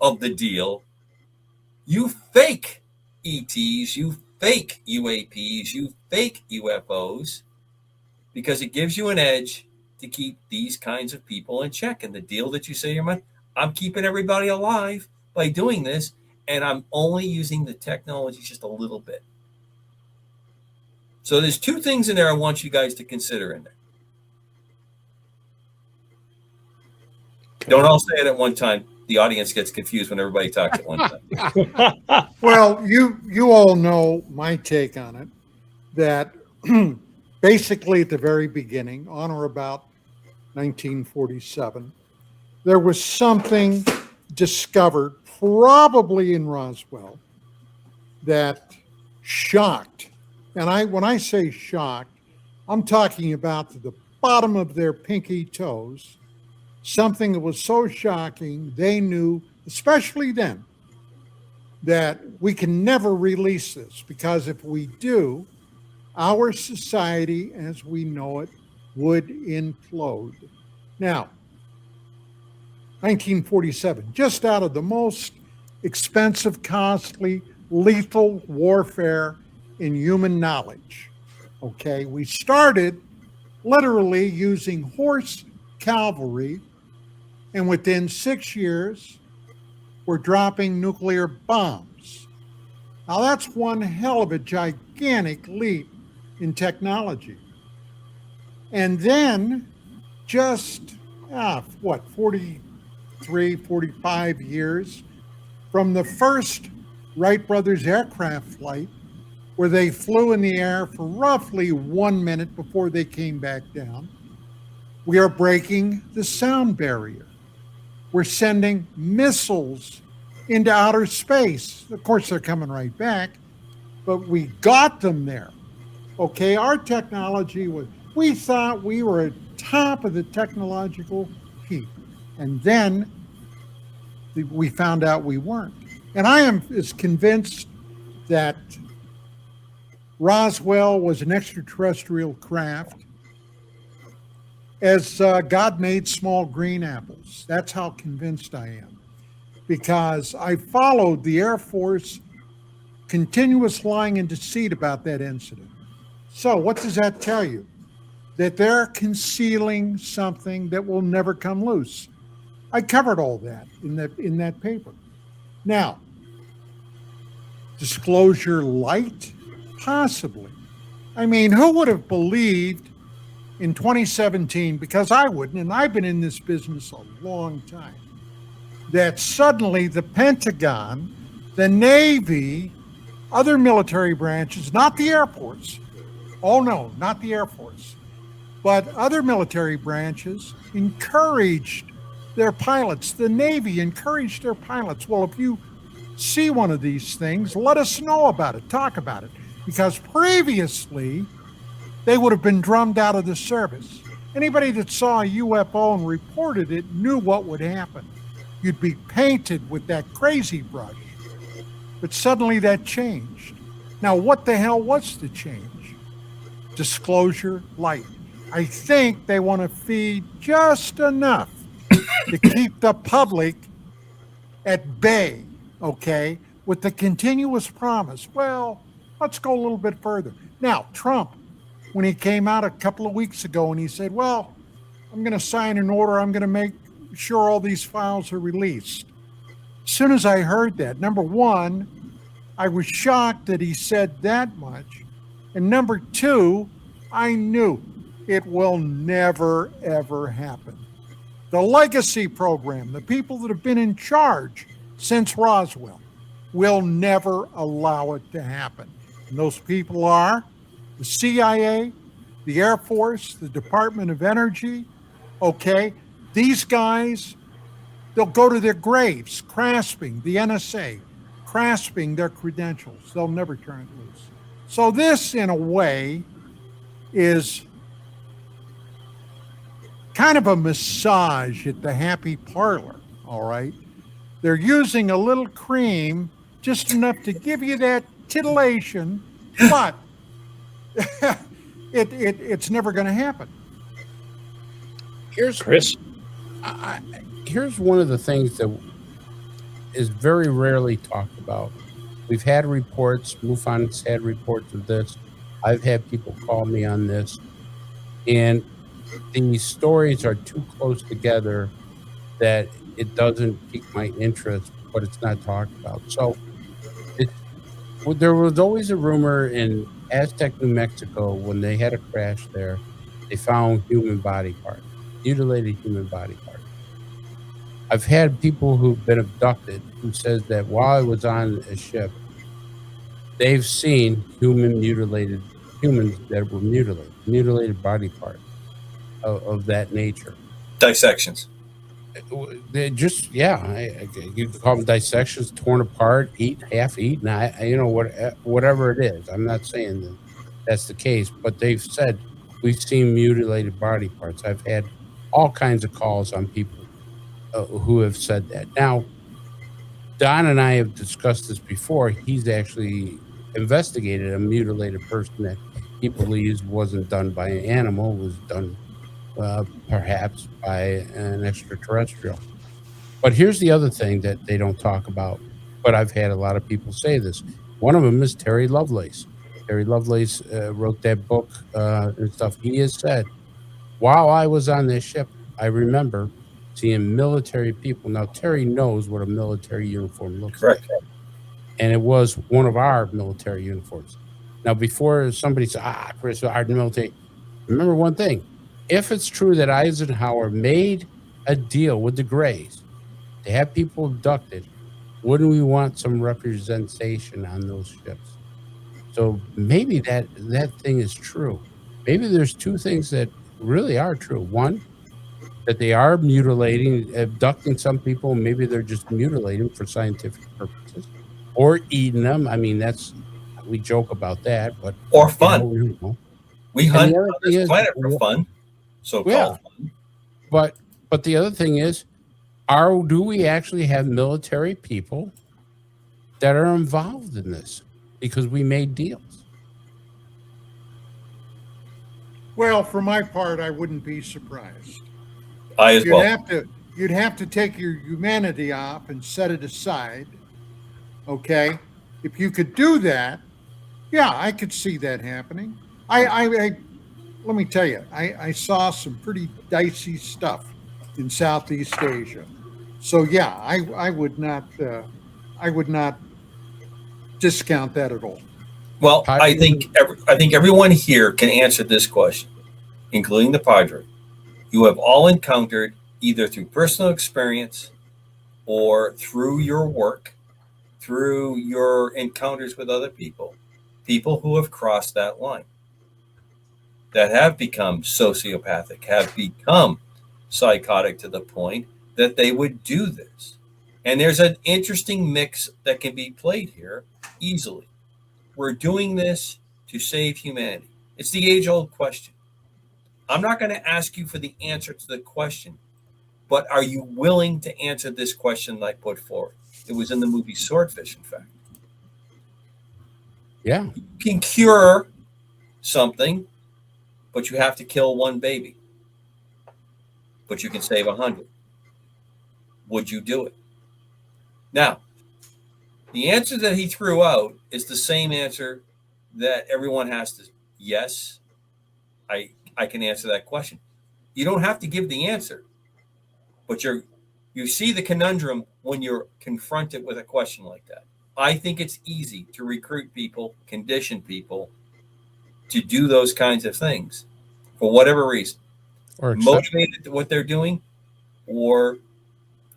of the deal. You fake ETs, you fake UAPs, you fake UFOs, because it gives you an edge to keep these kinds of people in check. And the deal that you say, I'm keeping everybody alive by doing this, and I'm only using the technology just a little bit. So there's two things in there I want you guys to consider in there. Don't all say it at one time. The audience gets confused when everybody talks at one time. Well, you all know my take on it, that basically at the very beginning, on or about 1947, there was something discovered, probably in Roswell, that shocked. And when I say shocked, I'm talking about to the bottom of their pinky toes, something that was so shocking, they knew, especially then, that we can never release this, because if we do, our society as we know it would implode. Now, 1947, just out of the most expensive, costly, lethal warfare in human knowledge. Okay, we started literally using horse cavalry, and within 6 years, we're dropping nuclear bombs. Now, that's one hell of a gigantic leap in technology. And then, just, 43, 45 years from the first Wright brothers aircraft flight, where they flew in the air for roughly 1 minute before they came back down, we are breaking the sound barrier. We're sending missiles into outer space. Of course, they're coming right back, but we got them there. Okay, our technology we thought we were at top of the technological heap. And then we found out we weren't. And I am as convinced that Roswell was an extraterrestrial craft as God made small green apples. That's how convinced I am. Because I followed the Air Force continuous lying and deceit about that incident. So what does that tell you? That they're concealing something that will never come loose. I covered all that in that paper. Now, disclosure light? Possibly. I mean, who would have believed in 2017, because I wouldn't, and I've been in this business a long time, that suddenly the Pentagon, the Navy, other military branches, not the Air Force, oh no, not the Air Force, but other military branches encouraged their pilots. The Navy encouraged their pilots. Well, if you see one of these things, let us know about it, talk about it, because previously they would have been drummed out of the service. Anybody that saw a UFO and reported it knew what would happen. You'd be painted with that crazy brush. But suddenly that changed. Now, what the hell was the change? Disclosure light. I think they want to feed just enough to keep the public at bay, okay, with the continuous promise. Well, let's go a little bit further. Now, Trump, when he came out a couple of weeks ago and he said, well, I'm going to sign an order. I'm going to make sure all these files are released. As soon as I heard that, number one, I was shocked that he said that much. And number two, I knew it will never, ever happen. The legacy program, the people that have been in charge since Roswell, will never allow it to happen. And those people are the CIA, the Air Force, the Department of Energy. Okay, these guys, they'll go to their graves grasping the NSA, grasping their credentials. They'll never turn it loose. So this, in a way, is kind of a massage at the happy parlor, all right? They're using a little cream, just enough to give you that titillation, but it's never going to happen. Here's Chris? Here's one of the things that is very rarely talked about. We've had reports, MUFON's had reports of this. I've had people call me on this. And these stories are too close together that it doesn't pique my interest, but it's not talked about. So there was always a rumor in Aztec, New Mexico, when they had a crash there, they found human body parts, mutilated human body parts. I've had people who've been abducted who says that while I was on a ship, they've seen humans that were mutilated body parts of that nature. Dissections. They just, you could call them dissections, torn apart, half eaten, whatever it is. I'm not saying that that's the case, but they've said we've seen mutilated body parts. I've had all kinds of calls on people who have said that. Now, Don and I have discussed this before. He's actually investigated a mutilated person that he believes wasn't done by an animal, was done perhaps by an extraterrestrial. But here's the other thing that they don't talk about, but I've had a lot of people say this. One of them is Terry Lovelace. Terry Lovelace wrote that book and stuff. He has said, while I was on this ship, I remember seeing military people. Now, Terry knows what a military uniform looks like. And it was one of our military uniforms. Now, before somebody says, Chris, our military, remember one thing. If it's true that Eisenhower made a deal with the Greys to have people abducted, wouldn't we want some representation on those ships? So maybe that thing is true. Maybe there's two things that really are true. One, that they are abducting some people. Maybe they're just mutilating for scientific purposes or eating them. I mean, we joke about that, but or fun. We hunt on this planet for fun, so-called fun. But the other thing is, do we actually have military people that are involved in this because we made deals? Well, for my part, I wouldn't be surprised. You'd have to take your humanity off and set it aside. Okay, if you could do that, yeah, I could see that happening. I let me tell you, I saw some pretty dicey stuff in Southeast Asia. So yeah, I would not discount that at all. Well, I think everyone here can answer this question, including the Padre. You have all encountered, either through personal experience or through your work, through your encounters with other people who have crossed that line, that have become sociopathic, have become psychotic to the point that they would do this. And there's an interesting mix that can be played here easily. We're doing this to save humanity. It's the age-old question. I'm not going to ask you for the answer to the question, but are you willing to answer this question that I put forward? It was in the movie Swordfish, in fact. Yeah. You can cure something, but you have to kill one baby. But you can save 100. Would you do it? Now, the answer that he threw out is the same answer that everyone has to. Yes, I can answer that question. You don't have to give the answer, but you see the conundrum when you're confronted with a question like that. I think it's easy to recruit people, condition people to do those kinds of things for whatever reason, Or motivated to what they're doing or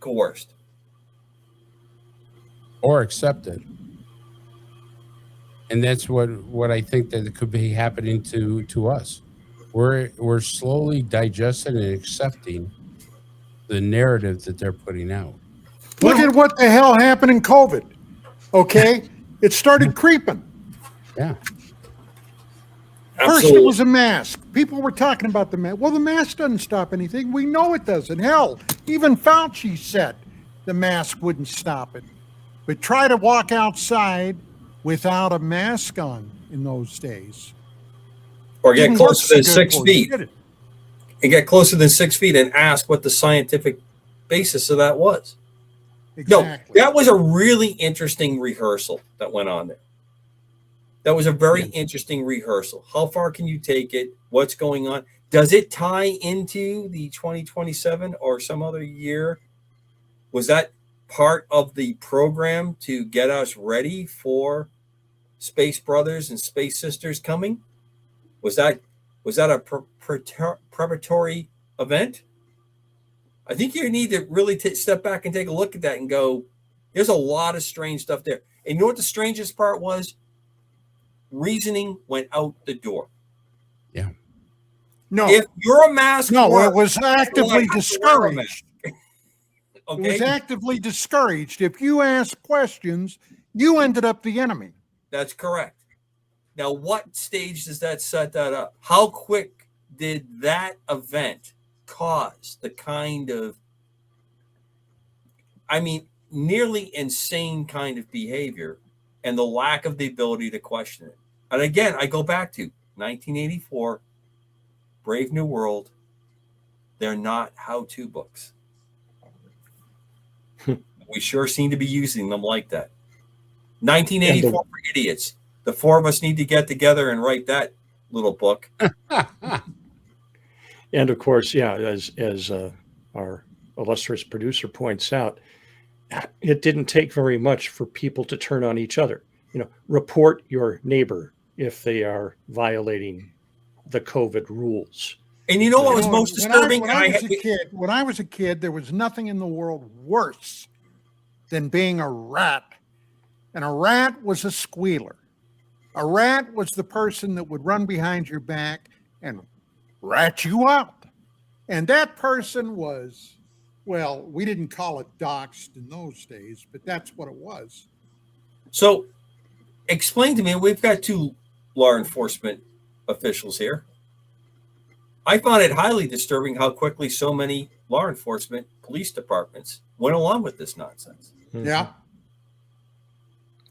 coerced. or accepted. And that's what I think that could be happening to us. We're slowly digesting and accepting the narrative that they're putting out. Look at what the hell happened in COVID. Okay, it started creeping. Yeah. First, Absolutely. it was a mask. People were talking about the mask. Well, the mask doesn't stop anything. We know it doesn't. Hell, even Fauci said the mask wouldn't stop it. But try to walk outside without a mask on in those days. Or get Didn't work closer than so good 6 for you, feet. did it? And get closer than 6 feet and ask what the scientific basis of that was. Exactly. No, that was a really interesting rehearsal that went on there. That was a very interesting rehearsal. How far can you take it? What's going on? Does it tie into the 2027 or some other year? Was that part of the program to get us ready for Space Brothers and Space Sisters coming? Was that a preparatory event? I think you need to really step back and take a look at that and go, there's a lot of strange stuff there. And you know what the strangest part was? Reasoning went out the door. Yeah. No, If you're a mask, no, it was actively you have to wear a discouraged. It was Okay, actively discouraged. If you asked questions, you ended up the enemy. that's correct. Now, what stage does that set that up? How quick did that event cause the kind of, nearly insane kind of behavior and the lack of the ability to question it? And again, I go back to 1984, Brave New World. They're not how-to books. We sure seem to be using them like that. 1984 for idiots. The four of us need to get together and write that little book. And of course, yeah, as our illustrious producer points out, it didn't take very much for people to turn on each other. Report your neighbor if they are violating the COVID rules. And you know what was most disturbing? When I was a kid, there was nothing in the world worse than being a rat. And a rat was a squealer. A rat was the person that would run behind your back and rat you out. And that person was, well, we didn't call it doxed in those days, but that's what it was. So explain to me, we've got two law enforcement officials here. I found it highly disturbing how quickly so many law enforcement police departments went along with this nonsense. Mm-hmm. Yeah.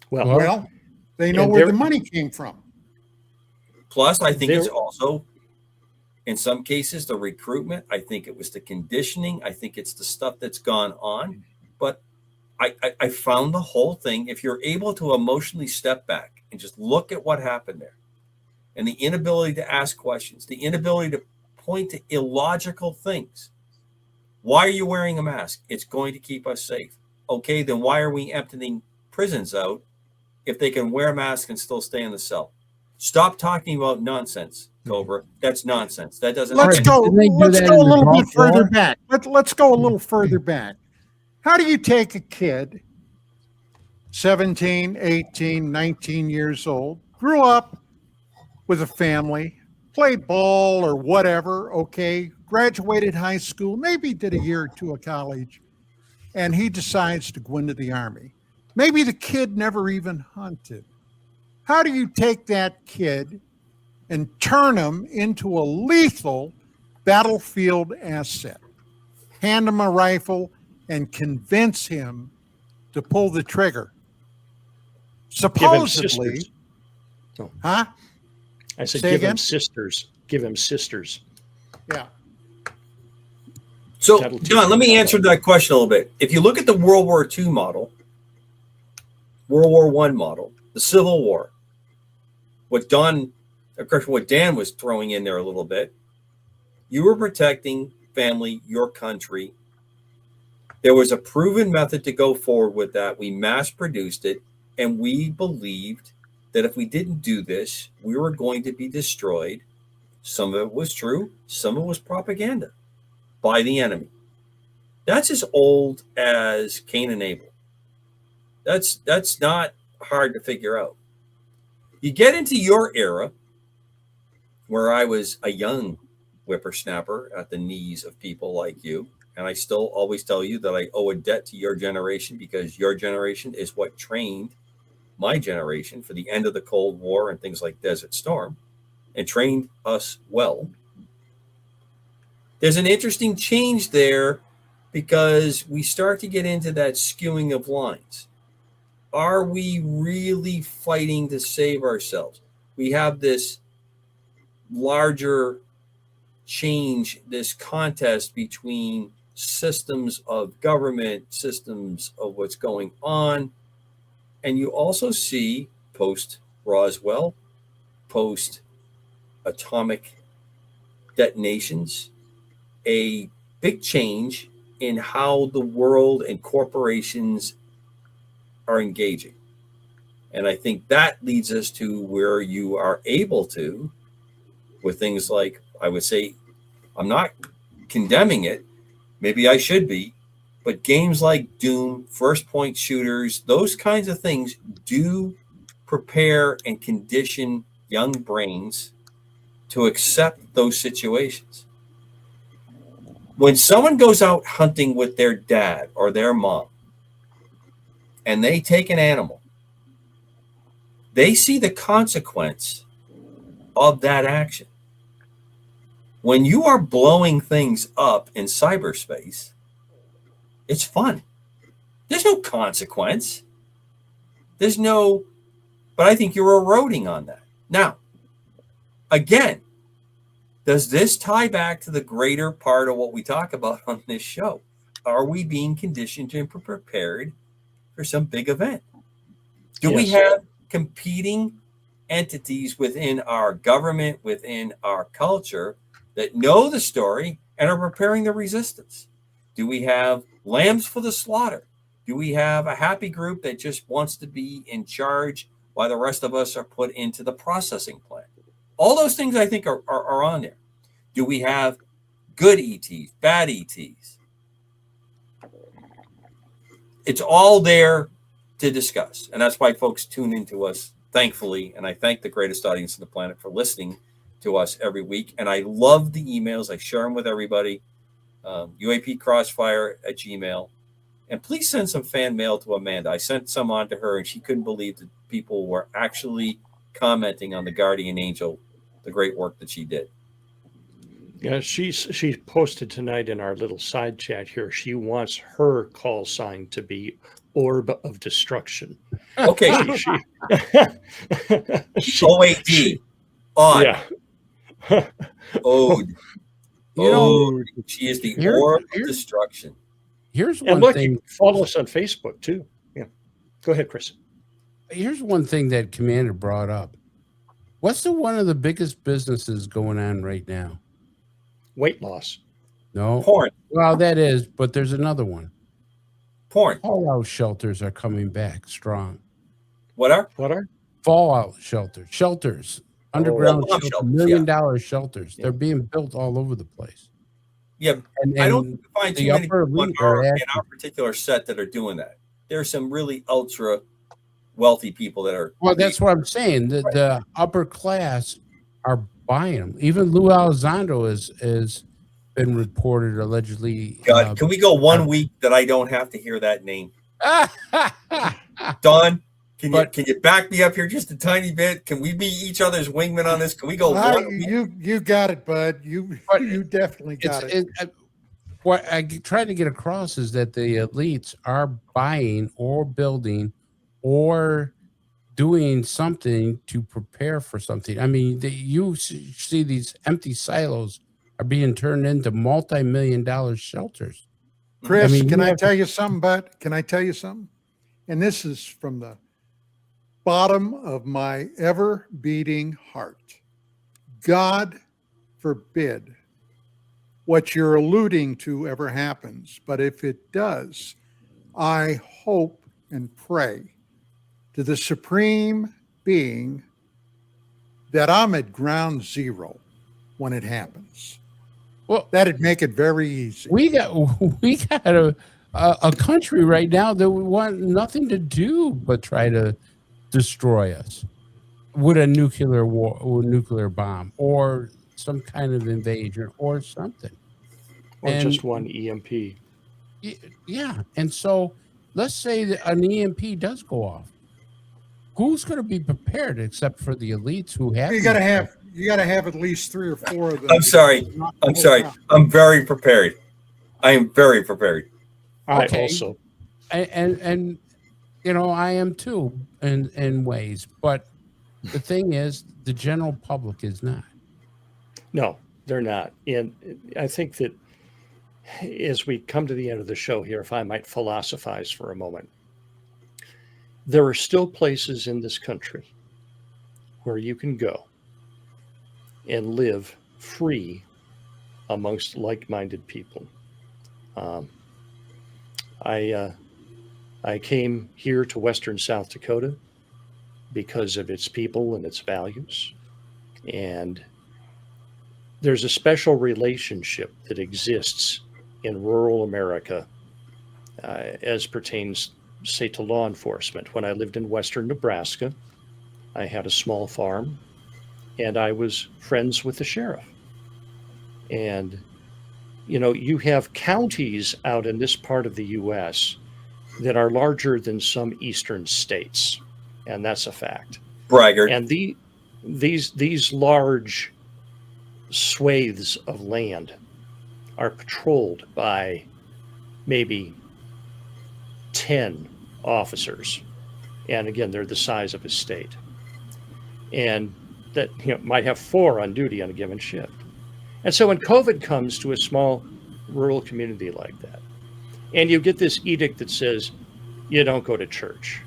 Well, they know and where there- the money came from. Plus, I think There- it's also, in some cases, the recruitment. I think it was the conditioning. I think it's the stuff that's gone on. But I found the whole thing, if you're able to emotionally step back and just look at what happened there, and the inability to ask questions, the inability to point to illogical things. Why are you wearing a mask? It's going to keep us safe. Okay, then why are we emptying prisons out if they can wear a mask and still stay in the cell? Stop talking about nonsense, Cobra. That's nonsense. That doesn't. Let's go. Didn't they do Let's that go a in the little Gulf bit further War? back. Let's go a little further back. How do you take a kid, 17, 18, 19 years old, grew up with a family, played ball or whatever, okay, graduated high school, maybe did a year or two of college, and he decides to go into the Army. Maybe the kid never even hunted. How do you take that kid and turn him into a lethal battlefield asset? Hand him a rifle and convince him to pull the trigger. give him Supposedly, sisters. No, huh? I said Say give again? him sisters. Give him sisters. Yeah. So, That'll teach John, let you me how answer to- that question a little bit. If you look at the World War II model, World War I model, the Civil War, what Dan was throwing in there a little bit, You were protecting family, your country. There was a proven method to go forward with that. We mass produced it, and we believed that if we didn't do this, we were going to be destroyed. Some of it was true, some of it was propaganda by the enemy. That's as old as Cain and Abel. That's not hard to figure out. You get into your era, where I was a young whippersnapper at the knees of people like you, and I still always tell you that I owe a debt to your generation, because your generation is what trained my generation for the end of the Cold War and things like Desert Storm, and trained us well. There's an interesting change there, because we start to get into that skewing of lines. Are we really fighting to save ourselves? We have this larger change, this contest between systems of government, systems of what's going on. And you also see post Roswell, post atomic detonations, a big change in how the world and corporations are engaging. And I think that leads us to where you are able to, with things like, I would say, I'm not condemning it, maybe I should be, but games like Doom, first point shooters, those kinds of things do prepare and condition young brains to accept those situations. When someone goes out hunting with their dad or their mom, and they take an animal, they see the consequence of that action. When you are blowing things up in cyberspace, it's fun. There's no consequence. But I think you're eroding on that. Now, again, does this tie back to the greater part of what we talk about on this show? Are we being conditioned and prepared for some big event? Do we have competing entities within our government, within our culture, that know the story and are preparing the resistance? Do we have lambs for the slaughter? Do we have a happy group that just wants to be in charge while the rest of us are put into the processing plant? All those things I think are on there. Do we have good ETs, bad ETs? It's all there to discuss. And that's why folks tune into us, thankfully. And I thank the greatest audience on the planet for listening to us every week. And I love the emails. I share them with everybody. UAP Crossfire at Gmail. And please send some fan mail to Amanda. I sent some on to her, and she couldn't believe that people were actually commenting on the Guardian Angel, the great work that she did. Yeah, she posted tonight in our little side chat here. She wants her call sign to be Orb of Destruction. Okay. OAD. On. Yeah. Ode. You know, she is the Orb of Destruction. Here's And one look, thing. you can follow us on Facebook too. Yeah. Go ahead, Chris. Here's one thing that Commander brought up. What's one of the biggest businesses going on right now? Weight loss. No. Porn. Well, that is, but there's another one. Porn. Fallout shelters are coming back strong. What are? Fallout shelters. Shelters. Underground shelters, $1 million shelters. Yeah. They're being built all over the place. Yeah, And I don't find too many people in are our particular set that are doing that. There's some really ultra wealthy people that are. Well, that's what I'm saying. The upper class are buying them. Even Lou Elizondo is been reported allegedly. God, can we go 1 week that I don't have to hear that name? Don, can you back me up here just a tiny bit? Can we be each other's wingman on this? Can we go 1 week? You got it, bud. You definitely got it. What I try to get across is that the elites are buying or building or doing something to prepare for something. I mean, you see these empty silos are being turned into multi-million-dollar shelters. Chris, can I tell you something, bud? Can I tell you something? And this is from the bottom of my ever beating heart. God forbid what you're alluding to ever happens. But if it does, I hope and pray to the Supreme Being that I'm at ground zero when it happens. Well, That'd make it very easy. we got a country right now that we want nothing to do but try to destroy us with a nuclear war or nuclear bomb or some kind of invasion or something. Or And- just one EMP. Yeah. And so let's say that an EMP does go off. Who's going to be prepared except for the elites who have? You got to have at least 3 or 4 of them. I'm sorry. I'm very prepared. I am very prepared. Okay. I also. And you know, I am too in ways, but the thing is, the general public is not. No, they're not. And I think that as we come to the end of the show here, if I might philosophize for a moment, there are still places in this country where you can go and live free amongst like-minded people. I came here to Western South Dakota because of its people and its values. And there's a special relationship that exists in rural America as pertains, say, to law enforcement. When I lived in Western Nebraska, I had a small farm and I was friends with the sheriff. And, you know, you have counties out in this part of the U.S. that are larger than some eastern states. And that's a fact. Braggart. And these large swathes of land are patrolled by maybe 10 officers. And again, they're the size of a state. And that, you know, might have 4 on duty on a given shift. And so when COVID comes to a small rural community like that, and you get this edict that says, you don't go to church,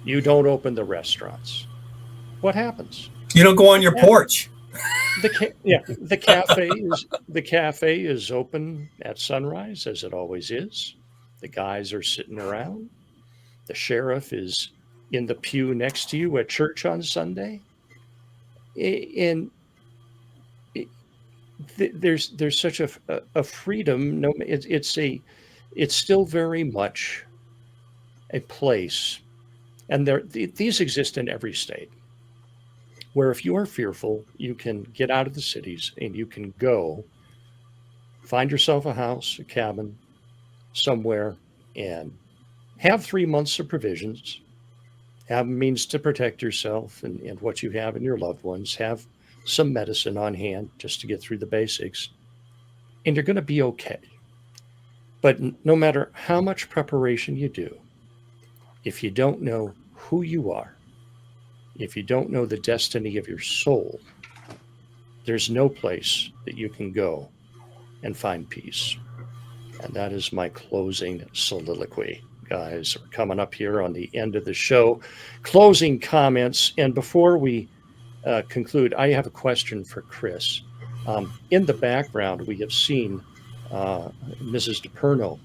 you don't open the restaurants, what happens? You don't go on your porch. The cafe is open at sunrise, as it always is. The guys are sitting around. The sheriff is in the pew next to you at church on Sunday. And there's such a freedom. No, it's still very much a place, and these exist in every state, where if you are fearful, you can get out of the cities and you can go find yourself a house, a cabin somewhere, and have 3 months of provisions, have means to protect yourself and what you have and your loved ones, have some medicine on hand just to get through the basics, and you're going to be okay. But no matter how much preparation you do, if you don't know who you are, if you don't know the destiny of your soul, there's no place that you can go and find peace. And that is my closing soliloquy. Guys, we're coming up here on the end of the show. Closing comments. And before we conclude, I have a question for Chris. In the background, we have seen Mrs. DePerno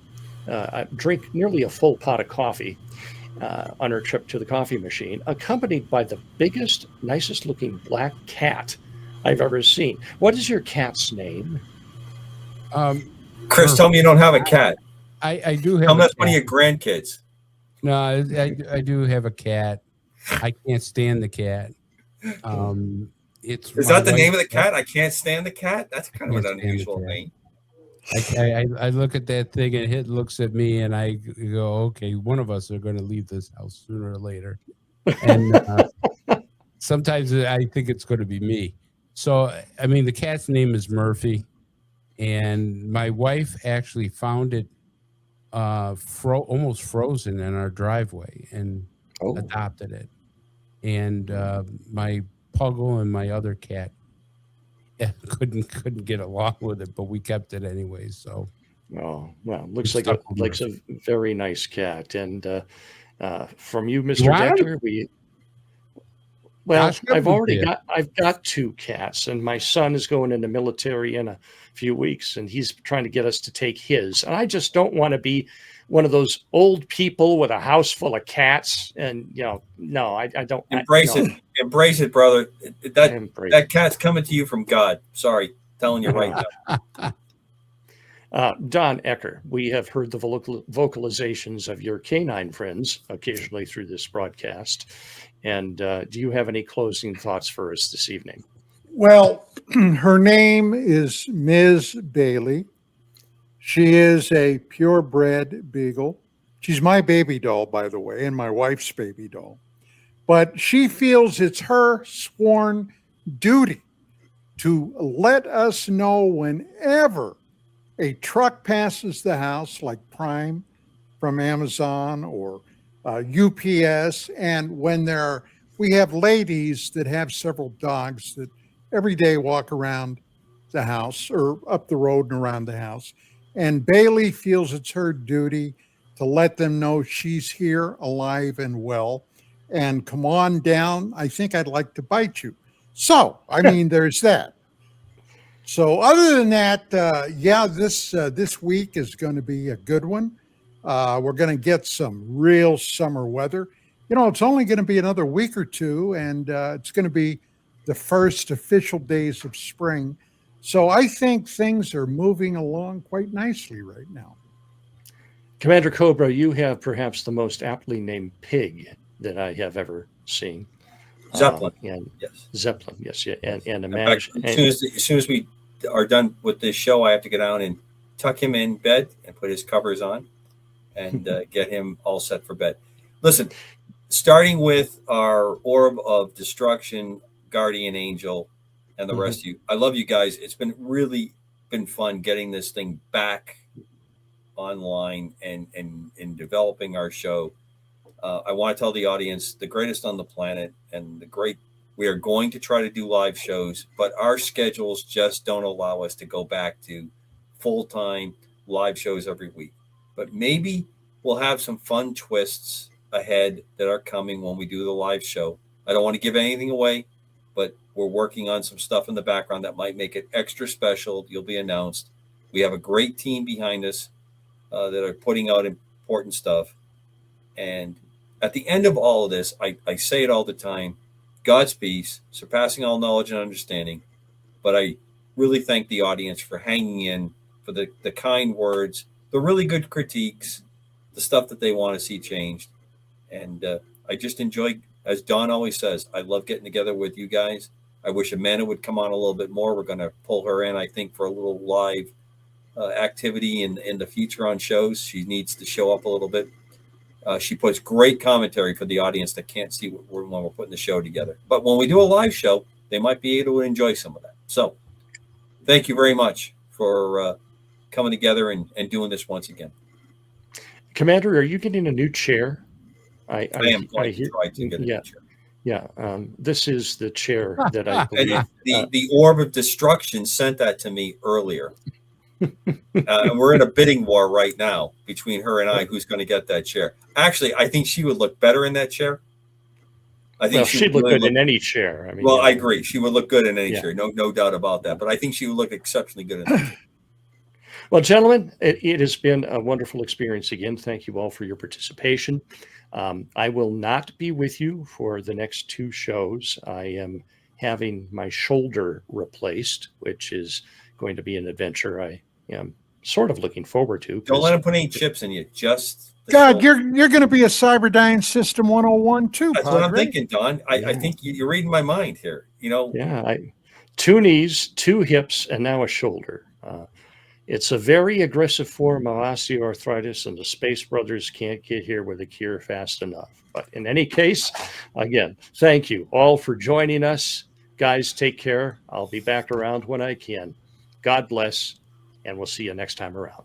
drink nearly a full pot of coffee on her trip to the coffee machine, accompanied by the biggest, nicest looking black cat I've ever seen. What is your cat's name? Chris, tell me you don't have a cat. I do have. Tell me that's a one of cat. your grandkids. No, I do have a cat. I can't stand the cat. It's Is that the name of the cat? I can't stand the cat. That's kind of an unusual name. I look at that thing and it looks at me and I go, okay, one of us are going to leave this house sooner or later. And sometimes I think it's going to be me. So, I mean, the cat's name is Murphy, and my wife actually found it almost frozen in our driveway and adopted it. And my Puggle and my other cat couldn't get along with it, but we kept it anyway. So, oh well, looks like a very nice cat. And from you, Mr. Dector, Well, Gosh, good with you. I've got two cats, and my son is going in the military in a few weeks, and he's trying to get us to take his. And I just don't want to be one of those old people with a house full of cats. And no, I don't. Embrace it, embrace it, brother. That cat's coming to you from God. Sorry, telling you right now. Don Ecker, we have heard the vocalizations of your canine friends occasionally through this broadcast. And do you have any closing thoughts for us this evening? Well, her name is Ms. Bailey. She is a purebred beagle. She's my baby doll, by the way, and my wife's baby doll. But she feels it's her sworn duty to let us know whenever a truck passes the house, like Prime from Amazon or UPS, and when we have ladies that have several dogs that every day walk around the house or up the road and around the house. And Bailey feels it's her duty to let them know she's here, alive and well. And come on down. I think I'd like to bite you. So, I mean, there's that. So other than that, this week is going to be a good one. We're going to get some real summer weather. It's only going to be another week or two, and it's going to be the first official days of spring. So I think things are moving along quite nicely right now. Commander Cobra, you have perhaps the most aptly named pig that I have ever seen. Zeppelin. Yes. Zeppelin, yes. Yeah. And imagine. As soon as we are done with this show, I have to get down and tuck him in bed and put his covers on and get him all set for bed. Listen, starting with our Orb of Destruction, Guardian Angel, and the rest of you. I love you guys. It's been fun getting this thing back online and developing our show. I want to tell the audience, the greatest on the planet, and we are going to try to do live shows, but our schedules just don't allow us to go back to full-time live shows every week. But maybe we'll have some fun twists ahead that are coming when we do the live show. I don't want to give anything away, but we're working on some stuff in the background that might make it extra special. You'll be announced. We have a great team behind us that are putting out important stuff. And at the end of all of this, I say it all the time, God's peace, surpassing all knowledge and understanding. But I really thank the audience for hanging in, for the kind words, the really good critiques, the stuff that they want to see changed. And I just enjoy, as Don always says, I love getting together with you guys. I wish Amanda would come on a little bit more. We're going to pull her in, I think, for a little live activity in the future on shows. She needs to show up a little bit. She puts great commentary for the audience that can't see when we're putting the show together. But when we do a live show, they might be able to enjoy some of that. So thank you very much for coming together and doing this once again. Commander, are you getting a new chair? I am going to try to get a new chair. Yeah, this is the chair that I believe. The Orb of Destruction sent that to me earlier. And we're in a bidding war right now between her and I, who's going to get that chair. Actually, I think she would look better in that chair. I think she'd look good in any chair. I mean, I agree. She would look good in any chair. No doubt about that. But I think she would look exceptionally good in that chair. Well, gentlemen, it has been a wonderful experience again. Thank you all for your participation. I will not be with you for the next two shows. I am having my shoulder replaced, which is going to be an adventure I am sort of looking forward to. Don't let him put any chips in you. God, you're going to be a Cyberdyne System 101 too. That's what I'm thinking, Don. I think you're reading my mind here. Yeah, 2 knees, 2 hips, and now a shoulder. It's a very aggressive form of osteoarthritis, and the Space Brothers can't get here with a cure fast enough. But in any case, again, thank you all for joining us. Guys, take care. I'll be back around when I can. God bless, and we'll see you next time around.